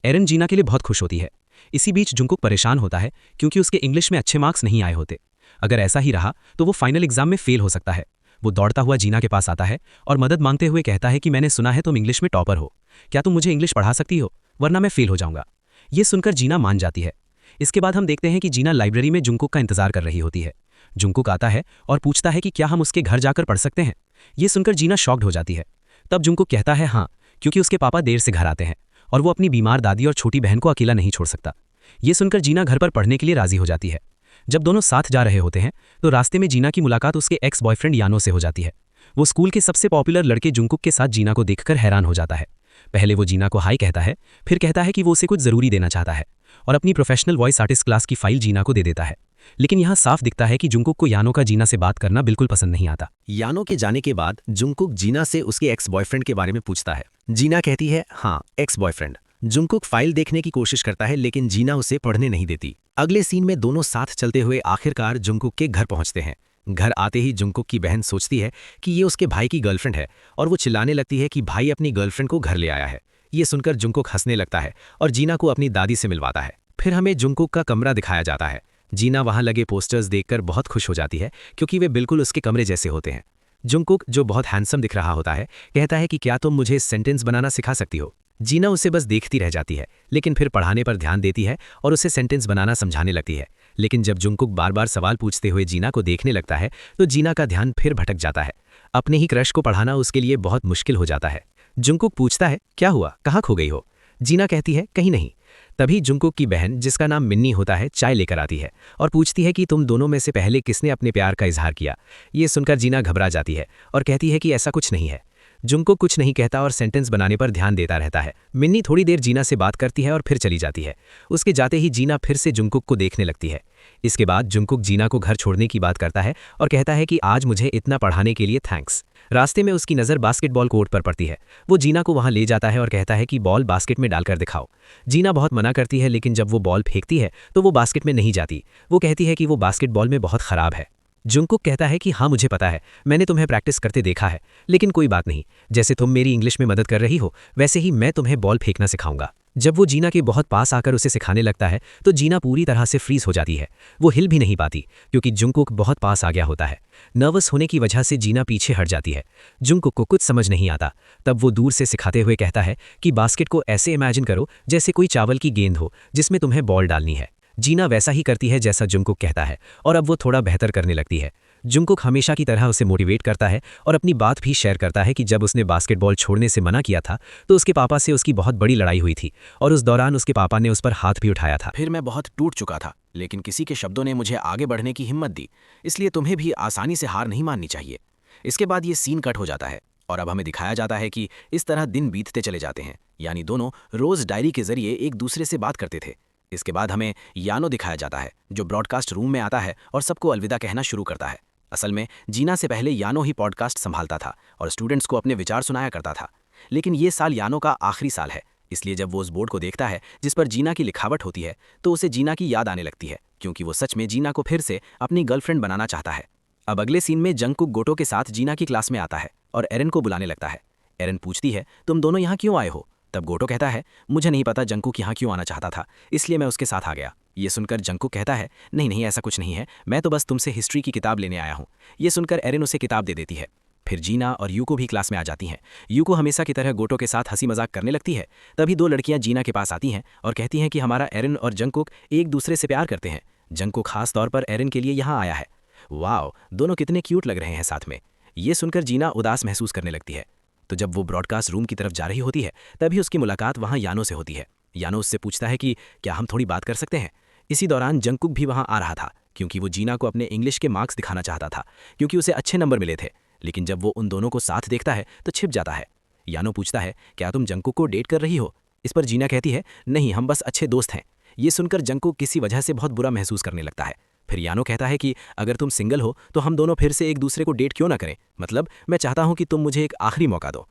एरन जीना के लिए बहुत खुश होती है। इसी बीच जुंगकुक परेशान होता है क्योंकि उसके इंग्लिश में अच्छे मार्क्स नहीं आए होते। अगर ऐसा ही रहा तो वो फाइनल एग्जाम में फेल हो सकता है। वो दौड़ता हुआ जीना के पास आता है और मदद मांगते हुए कहता है कि मैंने सुना है तुम इंग्लिश में टॉपर हो, क्या तुम मुझे इंग्लिश पढ़ा सकती हो, वरना मैं फेल हो जाऊंगा। ये सुनकर जीना मान जाती है।
इसके बाद हम देखते हैं कि जीना लाइब्रेरी में जुंगकुक का इंतजार कर रही होती है। जुंगकुक आता है और पूछता है कि क्या हम उसके घर जाकर पढ़ सकते हैं। ये सुनकर जीना शॉक्ड हो जाती है। तब जुंगकुक कहता है हाँ, क्योंकि उसके पापा देर से घर आते हैं और वो अपनी बीमार दादी और छोटी बहन को अकेला नहीं छोड़ सकता। ये सुनकर जीना घर पर पढ़ने के लिए राजी हो जाती है। जब दोनों साथ जा रहे होते हैं तो रास्ते में जीना की मुलाकात उसके एक्स बॉयफ्रेंड यानो से हो जाती है। वो स्कूल के सबसे पॉपुलर लड़के जुंगकुक के साथ जीना को देखकर हैरान हो जाता है। पहले वो जीना को हाई कहता है, फिर कहता है कि वो उसे कुछ ज़रूरी देना चाहता है और अपनी प्रोफेशनल वॉइस आर्टिस्ट क्लास की फाइल जीना को दे देता है। लेकिन यहाँ साफ दिखता है कि जुंगकुक को यानो का जीना से बात करना बिल्कुल पसंद नहीं आता।
यानो के जाने के बाद जुंगकुक जीना से उसके एक्स बॉयफ्रेंड के बारे में पूछता है। जीना कहती है हाँ, एक्स बॉयफ्रेंड। जुंगकुक फाइल देखने की कोशिश करता है लेकिन जीना उसे पढ़ने नहीं देती। अगले सीन में दोनों साथ चलते हुए आखिरकार जुंगकुक के घर पहुंचते हैं। घर आते ही जुंगकुक की बहन सोचती है कि ये उसके भाई की गर्लफ्रेंड है और वो चिल्लाने लगती है कि भाई अपनी गर्लफ्रेंड को घर ले आया है। ये सुनकर जुंगकुक हंसने लगता है और जीना को अपनी दादी से मिलवाता है। फिर हमें जुंगकुक का कमरा दिखाया जाता है। जीना वहां लगे पोस्टर्स देखकर बहुत खुश हो जाती है क्योंकि वे बिल्कुल उसके कमरे जैसे होते हैं। जुंगकुक, जो बहुत हैंडसम दिख रहा होता है, कहता है कि क्या तुम मुझे सेंटेंस बनाना सिखा सकती हो। जीना उसे बस देखती रह जाती है लेकिन फिर पढ़ाने पर ध्यान देती है और उसे सेंटेंस बनाना समझाने लगती है। लेकिन जब जुंगकुक बार बार सवाल पूछते हुए जीना को देखने लगता है तो जीना का ध्यान फिर भटक जाता है। अपने ही क्रश को पढ़ाना उसके लिए बहुत मुश्किल हो जाता है। जुंगकुक पूछता है, क्या हुआ, कहाँ खो गई हो? जीना कहती है, कहीं नहीं। तभी जुंगकुक की बहन, जिसका नाम मिन्नी होता है, चाय लेकर आती है और पूछती है कि तुम दोनों में से पहले किसने अपने प्यार का इजहार किया। ये सुनकर जीना घबरा जाती है और कहती है कि ऐसा कुछ नहीं है। जुंगकुक कुछ नहीं कहता और सेंटेंस बनाने पर ध्यान देता रहता है। मिन्नी थोड़ी देर जीना से बात करती है और फिर चली जाती है। उसके जाते ही जीना फिर से जुंगकुक को देखने लगती है। इसके बाद जुंगकुक जीना को घर छोड़ने की बात करता है और कहता है कि आज मुझे इतना पढ़ाने के लिए थैंक्स। रास्ते में उसकी नज़र बास्केटबॉल कोर्ट पर पड़ती है। वो जीना को वहां ले जाता है और कहता है कि बॉल बास्केट में डालकर दिखाओ। जीना बहुत मना करती है लेकिन जब वो बॉल फेंकती है तो वो बास्केट में नहीं जाती। वो कहती है कि वो बास्केटबॉल में बहुत खराब है। जुंगकुक कहता है कि हाँ, मुझे पता है, मैंने तुम्हें प्रैक्टिस करते देखा है, लेकिन कोई बात नहीं। जैसे तुम मेरी इंग्लिश में मदद कर रही हो वैसे ही मैं तुम्हें बॉल फेंकना सिखाऊंगा। जब वो जीना के बहुत पास आकर उसे सिखाने लगता है तो जीना पूरी तरह से फ्रीज हो जाती है। वो हिल भी नहीं पाती क्योंकि जुंगकुक बहुत पास आ गया होता है। नर्वस होने की वजह से जीना पीछे हट जाती है। जुंगकुक को कुछ समझ नहीं आता। तब वो दूर से सिखाते हुए कहता है कि बास्केट को ऐसे इमेजिन करो जैसे कोई चावल की गेंद हो जिसमें तुम्हें बॉल डालनी है। जीना वैसा ही करती है जैसा जुंगकुक कहता है और अब वो थोड़ा बेहतर करने लगती है। जुंगकुक हमेशा की तरह उसे मोटिवेट करता है और अपनी बात भी शेयर करता है कि जब उसने बास्केटबॉल छोड़ने से मना किया था तो उसके पापा से उसकी बहुत बड़ी लड़ाई हुई थी और उस दौरान उसके पापा ने उस पर हाथ भी उठाया था।
फिर मैं बहुत टूट चुका था लेकिन किसी के शब्दों ने मुझे आगे बढ़ने की हिम्मत दी, इसलिए तुम्हें भी आसानी से हार नहीं माननी चाहिए। इसके बाद ये सीन कट हो जाता है और अब हमें दिखाया जाता है कि इस तरह दिन बीतते चले जाते हैं, यानी दोनों रोज डायरी के जरिए एक दूसरे से बात करते थे। इसके बाद हमें यानो दिखाया जाता है जो ब्रॉडकास्ट रूम में आता है और सबको अलविदा कहना शुरू करता है। असल में जीना से पहले यानो ही पॉडकास्ट संभालता था और स्टूडेंट्स को अपने विचार सुनाया करता था। लेकिन ये साल यानो का आखिरी साल है, इसलिए जब वो उस बोर्ड को देखता है जिस पर जीना की लिखावट होती है तो उसे जीना की याद आने लगती है, क्योंकि वो सच में जीना को फिर से अपनी गर्लफ्रेंड बनाना चाहता है। अब अगले सीन में जंगकुक गोटो के साथ जीना की क्लास में आता है और एरन को बुलाने लगता है। एरन पूछती है, तुम दोनों यहाँ क्यों आए हो? तब गोटो कहता है, मुझे नहीं पता जंगकुक यहाँ क्यों आना चाहता था, इसलिए मैं उसके साथ आ गया। ये सुनकर जंगकुक कहता है, नहीं नहीं, ऐसा कुछ नहीं है, मैं तो बस तुमसे हिस्ट्री की किताब लेने आया हूँ। ये सुनकर एरन उसे किताब दे देती है। फिर जीना और यूको भी क्लास में आ जाती हैं। यूको हमेशा की तरह गोटो के साथ हंसी मजाक करने लगती है। तभी दो लड़कियां जीना के पास आती हैं और कहती हैं कि हमारा एरन और जंगकुक एक दूसरे से प्यार करते हैं। जंगकुक खास तौर पर एरन के लिए यहाँ आया है। वाओ, दोनों कितने क्यूट लग रहे हैं साथ में। ये सुनकर जीना उदास महसूस करने लगती है। तो जब वो ब्रॉडकास्ट रूम की तरफ जा रही होती है तभी उसकी मुलाकात वहाँ यानो से होती है। यानो उससे पूछता है कि क्या हम थोड़ी बात कर सकते हैं। इसी दौरान जंगकुक भी वहाँ आ रहा था क्योंकि वो जीना को अपने इंग्लिश के मार्क्स दिखाना चाहता था, क्योंकि उसे अच्छे नंबर मिले थे। लेकिन जब वो उन दोनों को साथ देखता है तो छिप जाता है। यानो पूछता है, क्या तुम जंगकुक को डेट कर रही हो? इस पर जीना कहती है, नहीं, हम बस अच्छे दोस्त हैं। ये सुनकर जंगकुक किसी वजह से बहुत बुरा महसूस करने लगता है। फिर यानो कहता है कि अगर तुम सिंगल हो तो हम दोनों फिर से एक दूसरे को डेट क्यों ना करें, मतलब मैं चाहता हूं कि तुम मुझे एक आखिरी मौका दो।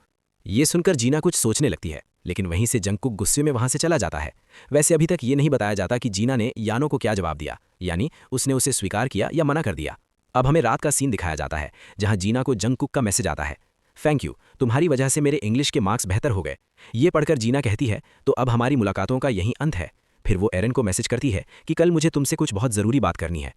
ये सुनकर जीना कुछ सोचने लगती है, लेकिन वहीं से जंगकुक गुस्से में वहां से चला जाता है। वैसे अभी तक ये नहीं बताया जाता कि जीना ने यानो को क्या जवाब दिया, यानी उसने उसे स्वीकार किया या मना कर दिया। अब हमें रात का सीन दिखाया जाता है जहां जीना को जंगकुक का मैसेज आता है, थैंक यू, तुम्हारी वजह से मेरे इंग्लिश के मार्क्स बेहतर हो गए। ये पढ़कर जीना कहती है, तो अब हमारी मुलाकातों का यही अंत है। फिर वो एरन को मैसेज करती है कि कल मुझे तुमसे कुछ बहुत ज़रूरी बात करनी है।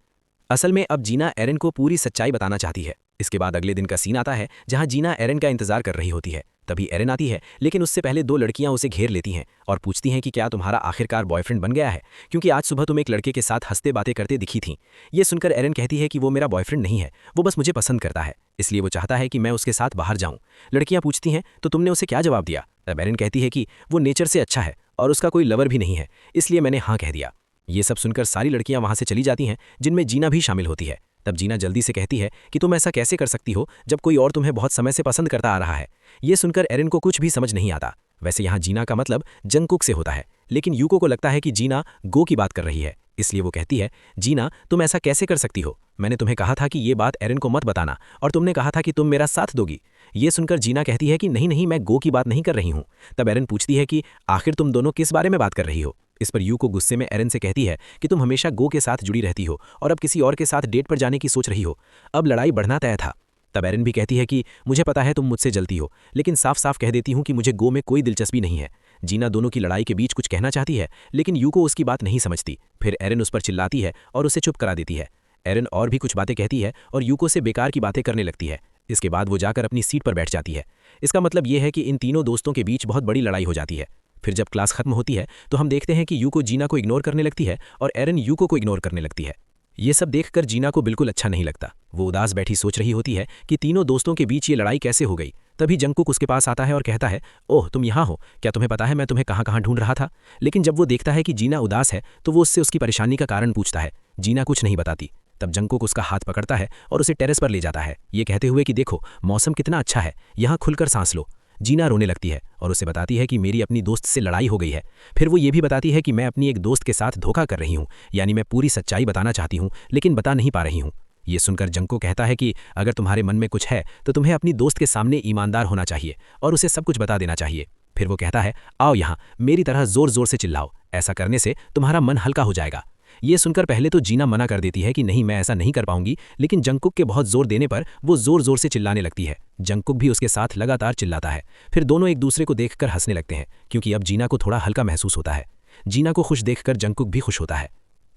असल में अब जीना एरन को पूरी सच्चाई बताना चाहती है। इसके बाद अगले दिन का सीन आता है जहां जीना एरन का इंतजार कर रही होती है।
तभी एरिन आती है, लेकिन उससे पहले दो लड़कियां उसे घेर लेती हैं और पूछती हैं कि क्या तुम्हारा आखिरकार बॉयफ्रेंड बन गया है, क्योंकि आज सुबह तुम एक लड़के के साथ हंसते बातें करते दिखी थी। ये सुनकर एरिन कहती है कि वो मेरा बॉयफ्रेंड नहीं है, वो बस मुझे पसंद करता है, इसलिए वो चाहता है कि मैं उसके साथ बाहर जाऊं। लड़कियां पूछती हैं तो तुमने उसे क्या जवाब दिया? तब एरिन कहती है कि वो नेचर से अच्छा है और उसका कोई लवर भी नहीं है, इसलिए मैंने हाँ कह दिया। ये सब सुनकर सारी लड़कियां वहां से चली जाती हैं, जिनमें जीना भी शामिल होती है। तब जीना जल्दी से कहती है कि तुम ऐसा कैसे कर सकती हो जब कोई और तुम्हें बहुत समय से पसंद करता आ रहा है। ये सुनकर एरिन को कुछ भी समझ नहीं आता। वैसे यहाँ जीना का मतलब जंगकुक से होता है, लेकिन यूको को लगता है कि जीना गो की बात कर रही है, इसलिए वो कहती है, जीना तुम ऐसा कैसे कर सकती हो? मैंने तुम्हें कहा था कि ये बात एरिन को मत बताना, और तुमने कहा था कि तुम मेरा साथ दोगी। ये सुनकर जीना कहती है कि नहीं नहीं, मैं गो की बात नहीं कर रही हूँ। तब एरिन पूछती है कि आखिर तुम दोनों किस बारे में बात कर रही हो? इस पर यूको गुस्से में एरिन से कहती है कि तुम हमेशा गो के साथ जुड़ी रहती हो और अब किसी और के साथ डेट पर जाने की सोच रही हो। अब लड़ाई बढ़ना तय था। तब एरिन भी कहती है कि मुझे पता है तुम मुझसे जलती हो, लेकिन साफ साफ कह देती हूँ कि मुझे गो में कोई दिलचस्पी नहीं है। जीना दोनों की लड़ाई के बीच कुछ कहना चाहती है, लेकिन यूको उसकी बात नहीं समझती। फिर एरिन उस पर चिल्लाती है और उसे चुप करा देती है। एरिन और भी कुछ बातें कहती है और यूको से बेकार की बातें करने लगती है। इसके बाद वो जाकर अपनी सीट पर बैठ जाती है। इसका मतलब ये है कि इन तीनों दोस्तों के बीच बहुत बड़ी लड़ाई हो जाती है। फिर जब क्लास खत्म होती है तो हम देखते हैं कि यूको जीना को इग्नोर करने लगती है और एरिन यूको को इग्नोर करने लगती है। ये सब देखकर जीना को बिल्कुल अच्छा नहीं लगता। वो उदास बैठी सोच रही होती है कि तीनों दोस्तों के बीच ये लड़ाई कैसे हो गई। तभी जंगकुक उसके पास आता है और कहता है, ओह तुम यहाँ हो, क्या तुम्हें पता है मैं तुम्हें कहाँ कहाँ ढूंढ रहा था? लेकिन जब वो देखता है कि जीना उदास है तो वो उससे उसकी परेशानी का कारण पूछता है। जीना कुछ नहीं बताती। तब जंगकुक उसका हाथ पकड़ता है और उसे टेरेस पर ले जाता है, ये कहते हुए कि देखो मौसम कितना अच्छा है, यहाँ खुलकर सांस लो। जीना रोने लगती है और उसे बताती है कि मेरी अपनी दोस्त से लड़ाई हो गई है। फिर वो ये भी बताती है कि मैं अपनी एक दोस्त के साथ धोखा कर रही हूँ, यानी मैं पूरी सच्चाई बताना चाहती हूँ लेकिन बता नहीं पा रही हूँ। ये सुनकर जंगकुक कहता है कि अगर तुम्हारे मन में कुछ है तो तुम्हें अपनी दोस्त के सामने ईमानदार होना चाहिए और उसे सब कुछ बता देना चाहिए। फिर वो कहता है, आओ यहाँ मेरी तरह जोर जोर से चिल्लाओ, ऐसा करने से तुम्हारा मन हल्का हो जाएगा। ये सुनकर पहले तो जीना मना कर देती है कि नहीं मैं ऐसा नहीं कर पाऊंगी, लेकिन जंगकुक के बहुत जोर देने पर वो जोर जोर से चिल्लाने लगती है। जंगकुक भी उसके साथ लगातार चिल्लाता है। फिर दोनों एक दूसरे को देखकर हंसने लगते हैं, क्योंकि अब जीना को थोड़ा हल्का महसूस होता है। जीना को खुश देखकर जंगकुक भी खुश होता है।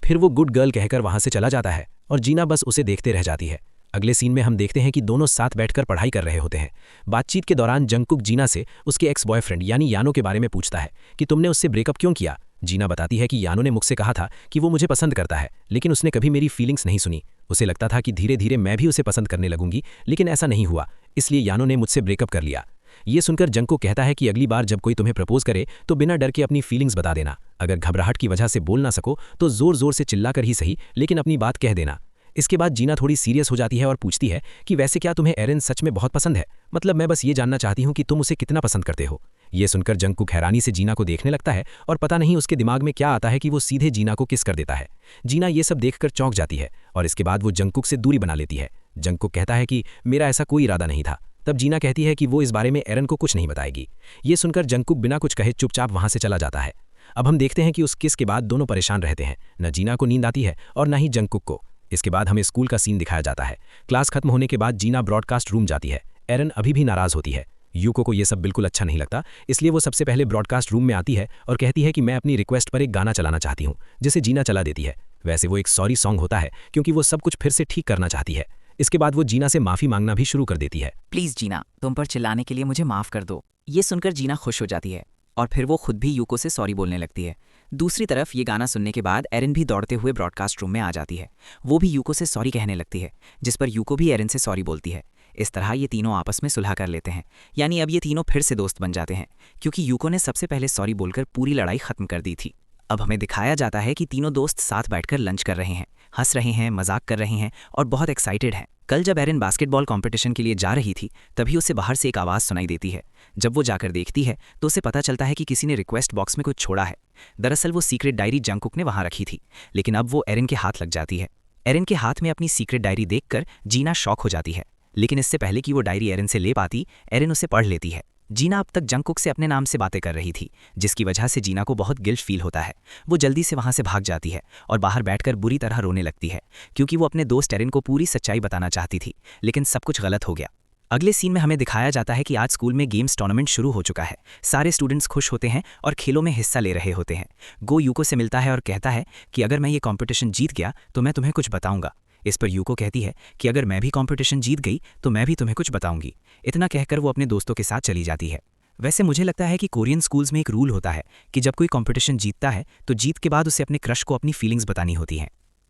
फिर वो गुड गर्ल कहकर वहां से चला जाता है और जीना बस उसे देखते रह जाती है। अगले सीन में हम देखते हैं कि दोनों साथ बैठकर पढ़ाई कर रहे होते हैं। बातचीत के दौरान जंगकुक जीना से उसके एक्स बॉयफ्रेंड यानी यानो के बारे में पूछता है कि तुमने उससे ब्रेकअप क्यों किया। जीना बताती है कि यानो ने मुझसे कहा था कि वो मुझे पसंद करता है, लेकिन उसने कभी मेरी फीलिंग्स नहीं सुनी। उसे लगता था कि धीरे धीरे मैं भी उसे पसंद करने लगूंगी, लेकिन ऐसा नहीं हुआ, इसलिए यानो ने मुझसे ब्रेकअप कर लिया। ये सुनकर जंगकुक कहता है कि अगली बार जब कोई तुम्हें प्रपोज करे तो बिना डर के अपनी फीलिंग्स बता देना। अगर घबराहट की वजह से बोल ना सको तो जोर जोर से चिल्लाकर ही सही, लेकिन अपनी बात कह देना। इसके बाद जीना थोड़ी सीरियस हो जाती है और पूछती है कि वैसे क्या तुम्हें एरिन सच में बहुत पसंद है? मतलब मैं बस ये जानना चाहती हूँ कि तुम उसे कितना पसंद करते हो। ये सुनकर जंगकुक हैरानी से जीना को देखने लगता है और पता नहीं उसके दिमाग में क्या आता है कि वो सीधे जीना को किस कर देता है। जीना ये सब देखकर चौंक जाती है और इसके बाद वो जंगकुक से दूरी बना लेती है। जंगकुक कहता है कि मेरा ऐसा कोई इरादा नहीं था। तब जीना कहती है कि वो इस बारे में एरिन को कुछ नहीं बताएगी। ये सुनकर जंगकुक बिना कुछ कहे चुपचाप वहां से चला जाता है। अब हम देखते हैं कि उस किस के बाद दोनों परेशान रहते हैं। न जीना को नींद आती है और न ही जंगकुक को। इसके बाद हमें स्कूल का सीन दिखाया जाता है। क्लास खत्म होने के बाद जीना ब्रॉडकास्ट रूम जाती है। एरिन अभी भी नाराज होती है। यूको को ये सब बिल्कुल अच्छा नहीं लगता, इसलिए वो सबसे पहले ब्रॉडकास्ट रूम में आती है और कहती है कि मैं अपनी रिक्वेस्ट पर एक गाना चलाना चाहती हूँ, जिसे जीना चला देती है। वैसे वो एक सॉरी सॉन्ग होता है, क्योंकि वो सब कुछ फिर से ठीक करना चाहती है। इसके बाद वो जीना से माफ़ी मांगना भी शुरू कर देती है।
प्लीज़ जीना, तुम पर चिल्लाने के लिए मुझे माफ़ कर दो। ये सुनकर जीना खुश हो जाती है और फिर वो खुद भी यूको से सॉरी बोलने लगती है। दूसरी तरफ ये गाना सुनने के बाद एरिन भी दौड़ते हुए ब्रॉडकास्ट रूम में आ जाती है। वो भी यूको से सॉरी कहने लगती है, जिस पर यूको भी एरिन से सॉरी बोलती है। इस तरह ये तीनों आपस में सुलह कर लेते हैं, यानी अब ये तीनों फिर से दोस्त बन जाते हैं, क्योंकि यूको ने सबसे पहले सॉरी बोलकर पूरी लड़ाई खत्म कर दी थी। अब हमें दिखाया जाता है कि तीनों दोस्त साथ बैठकर लंच कर रहे हैं, हंस रहे हैं, मजाक कर रहे हैं और बहुत एक्साइटेड हैं। कल जब एरिन बास्केटबॉल कंपटीशन के लिए जा रही थी, तभी उसे बाहर से एक आवाज़ सुनाई देती है। जब वो जाकर देखती है तो उसे पता चलता है कि किसी ने रिक्वेस्ट बॉक्स में कुछ छोड़ा है। दरअसल वो सीक्रेट डायरी जंगकुक ने वहां रखी थी, लेकिन अब वो एरिन के हाथ लग जाती है। एरिन के हाथ में अपनी सीक्रेट डायरी देखकर जीना शॉक हो जाती है, लेकिन इससे पहले कि वो डायरी एरिन से ले पाती, एरिन उसे पढ़ लेती है। जीना अब तक जंगकुक से अपने नाम से बातें कर रही थी, जिसकी वजह से जीना को बहुत गिल्ट फील होता है। वो जल्दी से वहां से भाग जाती है और बाहर बैठकर बुरी तरह रोने लगती है, क्योंकि वो अपने दोस्त एरिन को पूरी सच्चाई बताना चाहती थी, लेकिन सब कुछ गलत हो गया। अगले सीन में हमें दिखाया जाता है कि आज स्कूल में गेम्स टूर्नामेंट शुरू हो चुका है। सारे स्टूडेंट्स खुश होते हैं और खेलों में हिस्सा ले रहे होते हैं। गो यूको से मिलता है और कहता है कि अगर मैं ये कॉम्पिटिशन जीत गया तो मैं तुम्हें कुछ बताऊंगा। इस पर यूको कहती है कि अगर मैं भी कंपटीशन जीत गई तो मैं भी तुम्हें कुछ बताऊंगी। इतना कहकर वो अपने दोस्तों के साथ चली जाती है। वैसे मुझे लगता है कि कोरियन स्कूल्स में एक रूल होता है कि जब कोई कंपटीशन जीतता है तो जीत के बाद उसे अपने क्रश को अपनी फीलिंग्स बतानी होती हैं।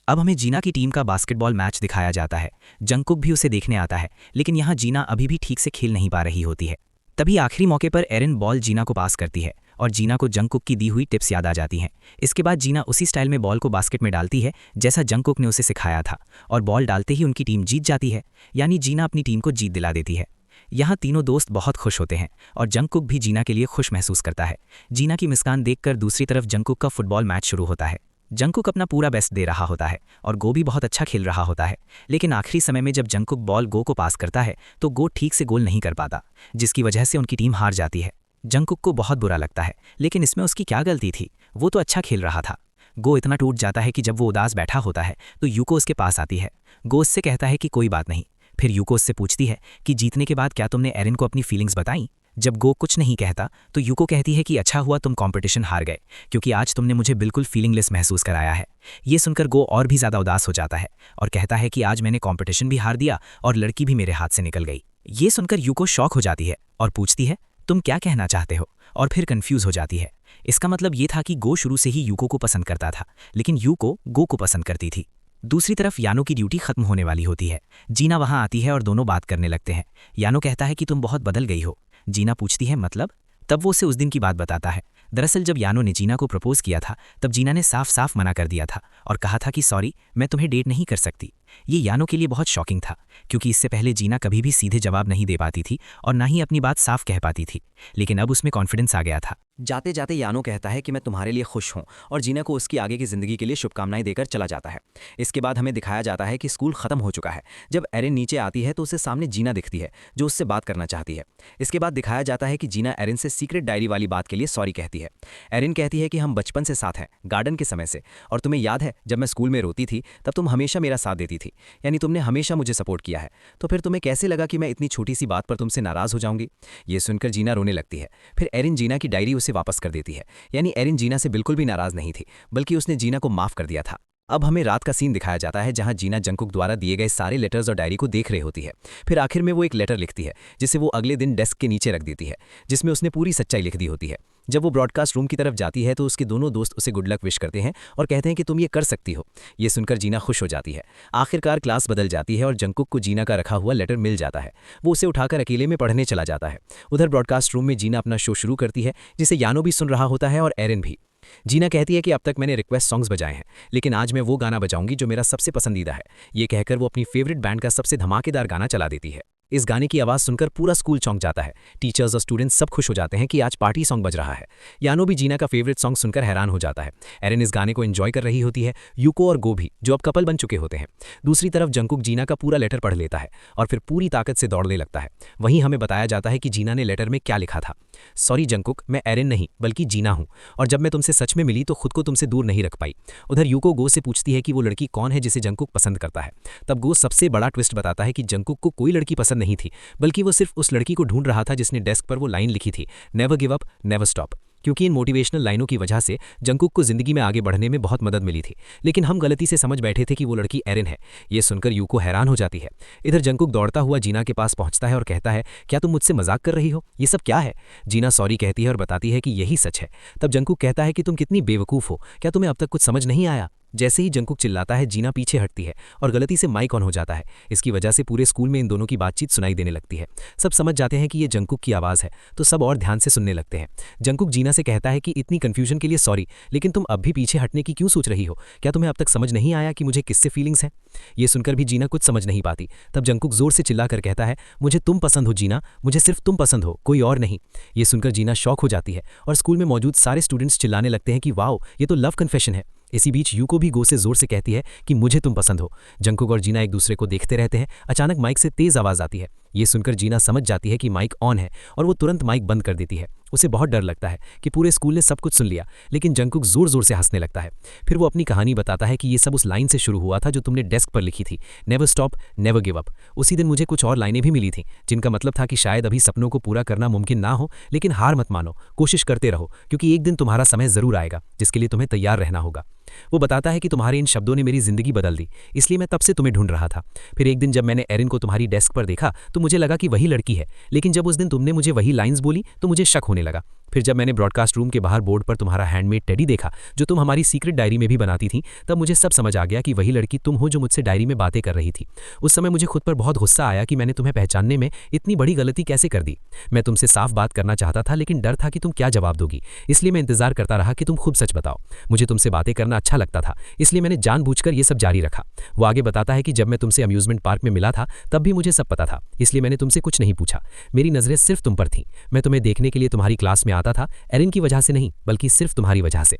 अब हमें जीना की टीम का बास्केटबॉल मैच दिखाया जाता है। जंगकुक भी उसे देखने आता है, लेकिन यहाँ जीना अभी भी ठीक से खेल नहीं पा रही होती है। तभी आखिरी मौके पर एरिन बॉल जीना को पास करती है और जीना को जंगकुक की दी हुई टिप्स याद आ जाती हैं। इसके बाद जीना उसी स्टाइल में बॉल को बास्केट में डालती है जैसा जंगकुक ने उसे सिखाया था, और बॉल डालते ही उनकी टीम जीत जाती है, यानी जीना अपनी टीम को जीत दिला देती है। यहाँ तीनों दोस्त बहुत खुश होते हैं और जंगकुक भी जीना के लिए खुश महसूस करता है। जीना की मुस्कान देखकर दूसरी तरफ जंगकुक का फुटबॉल मैच शुरू होता है। जंगकुक अपना पूरा बेस्ट दे रहा होता है और गो भी बहुत अच्छा खेल रहा होता है, लेकिन आखिरी समय में जब जंगकुक बॉल गो को पास करता है तो गो ठीक से गोल नहीं कर पाता, जिसकी वजह से उनकी टीम हार जाती है। जंगकुक को बहुत बुरा लगता है, लेकिन इसमें उसकी क्या गलती थी, वो तो अच्छा खेल रहा था। गो इतना टूट जाता है कि जब वो उदास बैठा होता है तो यूको उसके पास आती है। गो उससे कहता है कि कोई बात नहीं। फिर यूको उससे पूछती है कि जीतने के बाद क्या तुमने एरिन को अपनी फीलिंग्स बताई। जब गो कुछ नहीं कहता तो यूको कहती है कि अच्छा हुआ तुम कंपटीशन हार गए, क्योंकि आज तुमने मुझे बिल्कुल फीलिंगलेस महसूस कराया है। ये सुनकर गो और भी ज़्यादा उदास हो जाता है और कहता है कि आज मैंने कंपटीशन भी हार दिया और लड़की भी मेरे हाथ से निकल गई। ये सुनकर यूको शॉक हो जाती है और पूछती है तुम क्या कहना चाहते हो, और फिर कंफ्यूज हो जाती है। इसका मतलब ये था कि गो शुरू से ही यूको को पसंद करता था, लेकिन यूको गो को पसंद करती थी। दूसरी तरफ यानो की ड्यूटी खत्म होने वाली होती है। जीना वहां आती है और दोनों बात करने लगते हैं। यानो कहता है कि तुम बहुत बदल गई हो। जीना पूछती है मतलब? तब वो उसे उस दिन की बात बताता है। दरअसल जब यानो ने जीना को प्रपोज किया था तब जीना ने साफ साफ मना कर दिया था और कहा था कि सॉरी, मैं तुम्हें डेट नहीं कर सकती। ये यानो के लिए बहुत शॉकिंग था, क्योंकि इससे पहले जीना कभी भी सीधे जवाब नहीं दे पाती थी और ना ही अपनी बात साफ कह पाती थी, लेकिन अब उसमें कॉन्फिडेंस आ गया था।
जाते जाते यानो कहता है कि मैं तुम्हारे लिए खुश हूँ और जीना को उसकी आगे की ज़िंदगी के लिए शुभकामनाएं देकर चला जाता है। इसके बाद हमें दिखाया जाता है कि स्कूल ख़त्म हो चुका है। जब एरिन नीचे आती है तो उसे सामने जीना दिखती है जो उससे बात करना चाहती है। इसके बाद दिखाया जाता है कि जीना एरिन से सीक्रेट डायरी वाली बात के लिए सॉरी कहती है। एरिन कहती है कि हम बचपन से साथ हैं, गार्डन के समय से, और तुम्हें याद है जब मैं स्कूल में रोती थी तब तुम हमेशा मेरा साथ देती थी, यानी तुमने हमेशा मुझे सपोर्ट किया है। तो फिर तुम्हें कैसे लगा कि मैं इतनी छोटी सी बात पर तुमसे नाराज़ हो जाऊंगी। ये सुनकर जीना रोने लगती है। फिर एरिन जीना की डायरी उसे वापस कर देती है, यानी एरिन जीना से बिल्कुल भी नाराज नहीं थी, बल्कि उसने जीना को माफ कर दिया था। अब हमें रात का सीन दिखाया जाता है जहां जीना जंगकुक द्वारा दिए गए सारे लेटर्स और डायरी को देख रही होती है। फिर आखिर में वो एक लेटर लिखती है जिसे वो अगले दिन डेस्क के नीचे रख देती है, जिसमें उसने पूरी सच्चाई लिख दी होती है। जब वो ब्रॉडकास्ट रूम की तरफ जाती है तो उसके दोनों दोस्त उसे गुड लक विश करते हैं और कहते हैं कि तुम ये कर सकती हो। ये सुनकर जीना खुश हो जाती है। आखिरकार क्लास बदल जाती है और जंगकुक को जीना का रखा हुआ लेटर मिल जाता है। वो उसे उठाकर अकेले में पढ़ने चला जाता है। उधर ब्रॉडकास्ट रूम में जीना अपना शो शुरू करती है, जिसे यानो भी सुन रहा होता है और एरिन भी। जीना कहती है कि अब तक मैंने रिक्वेस्ट सॉन्ग्स बजाए हैं, लेकिन आज मैं वो गाना बजाऊंगी जो मेरा सबसे पसंदीदा है। ये कहकर वो अपनी फेवरेट बैंड का सबसे धमाकेदार गाना चला देती है। इस गाने की आवाज़ सुनकर पूरा स्कूल चौंक जाता है। टीचर्स और स्टूडेंट्स सब खुश हो जाते हैं कि आज पार्टी सॉन्ग बज रहा है। यानो भी जीना का फेवरेट सॉन्ग सुनकर हैरान हो जाता है। एरिन इस गाने को एंजॉय कर रही होती है, यूको और गो भी, जो अब कपल बन चुके होते हैं। दूसरी तरफ जंगकुक जीना का पूरा लेटर पढ़ लेता है और फिर पूरी ताकत से दौड़ने लगता है। वहीं हमें बताया जाता है कि जीना ने लेटर में क्या लिखा था। सॉरी जंगकुक, मैं एरिन नहीं बल्कि जीना हूँ, और जब मैं तुमसे सच में मिली तो खुद को तुमसे दूर नहीं रख पाई। उधर यूको गो से पूछती है कि वो लड़की कौन है जिसे जंगकुक पसंद करता है। तब गो सबसे बड़ा ट्विस्ट बताता है कि जंगकुक को कोई लड़की पसंद नहीं थी, बल्कि वो सिर्फ उस लड़की को ढूंढ रहा था जिसने डेस्क पर वो लाइन लिखी थी, never give up never stop. क्योंकि इन मोटिवेशनल लाइनों की वजह से जंगकुक को जिंदगी में आगे बढ़ने में बहुत मदद मिली थी, लेकिन हम गलती से समझ बैठे थे कि वो लड़की एरिन है। ये सुनकर यूको हैरान हो जाती है। इधर जंगकुक दौड़ता हुआ जीना के पास पहुंचता है और कहता है, क्या तुम मुझसे मजाक कर रही हो? ये सब क्या है? जीना सॉरी कहती है और बताती है कि यही सच है। तब जंगकुक कहता है कि तुम कितनी बेवकूफ़ हो, क्या तुम्हें अब तक कुछ समझ नहीं आया? जैसे ही जंगकुक चिल्लाता है, जीना पीछे हटती है और गलती से माइक ऑन हो जाता है। इसकी वजह से पूरे स्कूल में इन दोनों की बातचीत सुनाई देने लगती है। सब समझ जाते हैं कि ये जंगकुक की आवाज़ है, तो सब और ध्यान से सुनने लगते हैं। जंगकुक जीना से कहता है कि इतनी कंफ्यूजन के लिए सॉरी, लेकिन तुम अब भी पीछे हटने की क्यों सोच रही हो? क्या तुम्हें अब तक समझ नहीं आया कि मुझे किससे फीलिंग्स हैं? ये सुनकर भी जीना कुछ समझ नहीं पाती। तब जंगकुक जोर से चिल्लाकर कहता है, मुझे तुम पसंद हो जीना, मुझे सिर्फ तुम पसंद हो, कोई और नहीं। ये सुनकर जीना शॉक हो जाती है और स्कूल में मौजूद सारे स्टूडेंट्स चिल्लाने लगते हैं कि वाओ, ये तो लव कन्फेशन है। इसी बीच यूको भी गो से जोर से कहती है कि मुझे तुम पसंद हो। जंगकुक और जीना एक दूसरे को देखते रहते हैं। अचानक माइक से तेज आवाज़ आती है। ये सुनकर जीना समझ जाती है कि माइक ऑन है और वो तुरंत माइक बंद कर देती है। उसे बहुत डर लगता है कि पूरे स्कूल ने सब कुछ सुन लिया, लेकिन जंगकुक जोर जोर से हंसने लगता है। फिर वो अपनी कहानी बताता है कि ये सब उस लाइन से शुरू हुआ था जो तुमने डेस्क पर लिखी थी, never stop never give up. उसी दिन मुझे कुछ और लाइनें भी मिली थीं, जिनका मतलब था कि शायद अभी सपनों को पूरा करना मुमकिन ना हो, लेकिन हार मत मानो, कोशिश करते रहो, क्योंकि एक दिन तुम्हारा समय ज़रूर आएगा जिसके लिए तुम्हें तैयार रहना होगा।
वो बताता है कि तुम्हारे इन शब्दों ने मेरी जिंदगी बदल दी, इसलिए मैं तब से तुम्हें ढूंढ रहा था। फिर एक दिन जब मैंने एरिन को तुम्हारी डेस्क पर देखा तो मुझे लगा कि वही लड़की है, लेकिन जब उस दिन तुमने मुझे वही लाइंस बोली तो मुझे शक होने लगा। फिर जब मैंने ब्रॉडकास्ट रूम के बाहर बोर्ड पर तुम्हारा हैंडमेड टेडी देखा जो तुम हमारी सीक्रेट डायरी में भी बनाती थी, तब मुझे सब समझ आ गया कि वही लड़की तुम हो जो मुझसे डायरी में बातें कर रही थी। उस समय मुझे खुद पर बहुत गुस्सा आया कि मैंने तुम्हें पहचानने में इतनी बड़ी गलती कैसे कर दी। मैं तुमसे साफ बात करना चाहता था, लेकिन डर था कि तुम क्या जवाब दोगी, इसलिए मैं इंतजार करता रहा कि तुम खुद सच बताओ। मुझे तुमसे बातें करना अच्छा लगता था, इसलिए मैंने जानबूझकर ये सब जारी रखा। वो आगे बताता है कि जब मैं तुमसे अम्यूजमेंट पार्क में मिला था तब भी मुझे सब पता था, इसलिए मैंने तुमसे कुछ नहीं पूछा। मेरी नजरें सिर्फ तुम पर थीं। मैं तुम्हें देखने के लिए तुम्हारी क्लास में आता था, एरिन की वजह से नहीं बल्कि सिर्फ तुम्हारी वजह से।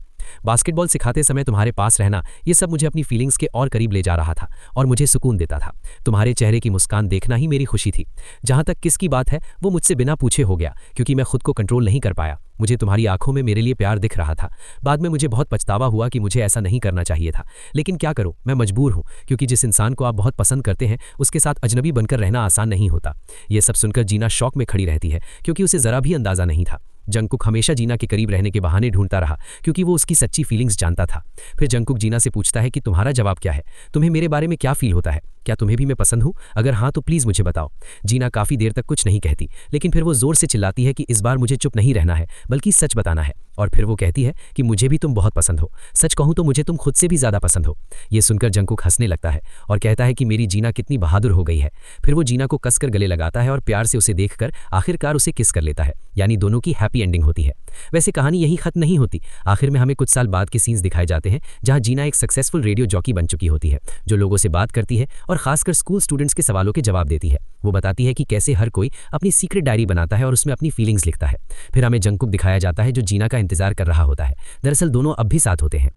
बास्केटबॉल सिखाते समय तुम्हारे पास रहना ये सब मुझे अपनी फीलिंग्स के और करीब ले जा रहा था और मुझे सुकून देता था। तुम्हारे चेहरे की मुस्कान देखना ही मेरी खुशी थी। जहां तक किसकी बात है वो मुझसे बिना पूछे हो गया, क्योंकि मैं खुद को कंट्रोल नहीं कर पाया। मुझे तुम्हारी आंखों में मेरे लिए प्यार दिख रहा था। बाद में मुझे बहुत पछतावा हुआ कि मुझे ऐसा नहीं करना चाहिए था, लेकिन क्या करूं, मैं मजबूर हूं, क्योंकि जिस इंसान को आप बहुत पसंद करते हैं उसके साथ अजनबी बनकर रहना आसान नहीं होता। यह सब सुनकर जीना शौक में खड़ी रहती है, क्योंकि उसे जरा भी अंदाजा नहीं था। जंगकुक हमेशा जीना के करीब रहने के बहाने ढूंढता रहा, क्योंकि वो उसकी सच्ची फीलिंग्स जानता था। फिर जंगकुक जीना से पूछता है कि तुम्हारा जवाब क्या है, तुम्हें मेरे बारे में क्या फील होता है, क्या तुम्हें भी मैं पसंद हूं? अगर हाँ तो प्लीज मुझे बताओ। जीना काफी देर तक कुछ नहीं कहती, लेकिन फिर वो जोर से चिल्लाती है कि इस बार मुझे चुप नहीं रहना है बल्कि सच बताना है। और फिर वो कहती है कि मुझे भी तुम बहुत पसंद हो, सच कहूं तो मुझे तुम खुद से भी ज्यादा पसंद हो। ये सुनकर जंगकुक हंसने लगता है और कहता है कि मेरी जीना कितनी बहादुर हो गई है। फिर वो जीना को कसकर गले लगाता है और प्यार से उसे देखकर आखिरकार उसे किस कर लेता है, यानी दोनों की हैप्पी एंडिंग होती है। वैसे कहानी यही खत्म नहीं होती। आखिर में हमें कुछ साल बाद के सीन्स दिखाए जाते हैं जहां जीना एक सक्सेसफुल रेडियो जॉकी बन चुकी होती है, जो लोगों से बात करती है और खासकर स्कूल स्टूडेंट्स के सवालों के जवाब देती है। वो बताती है कि कैसे हर कोई अपनी सीक्रेट डायरी बनाता है और उसमें अपनी फीलिंग्स लिखता है। फिर हमें जंगकुक दिखाया जाता है जो जीना का इंतजार कर रहा होता है। दरअसल दोनों अब भी साथ होते हैं।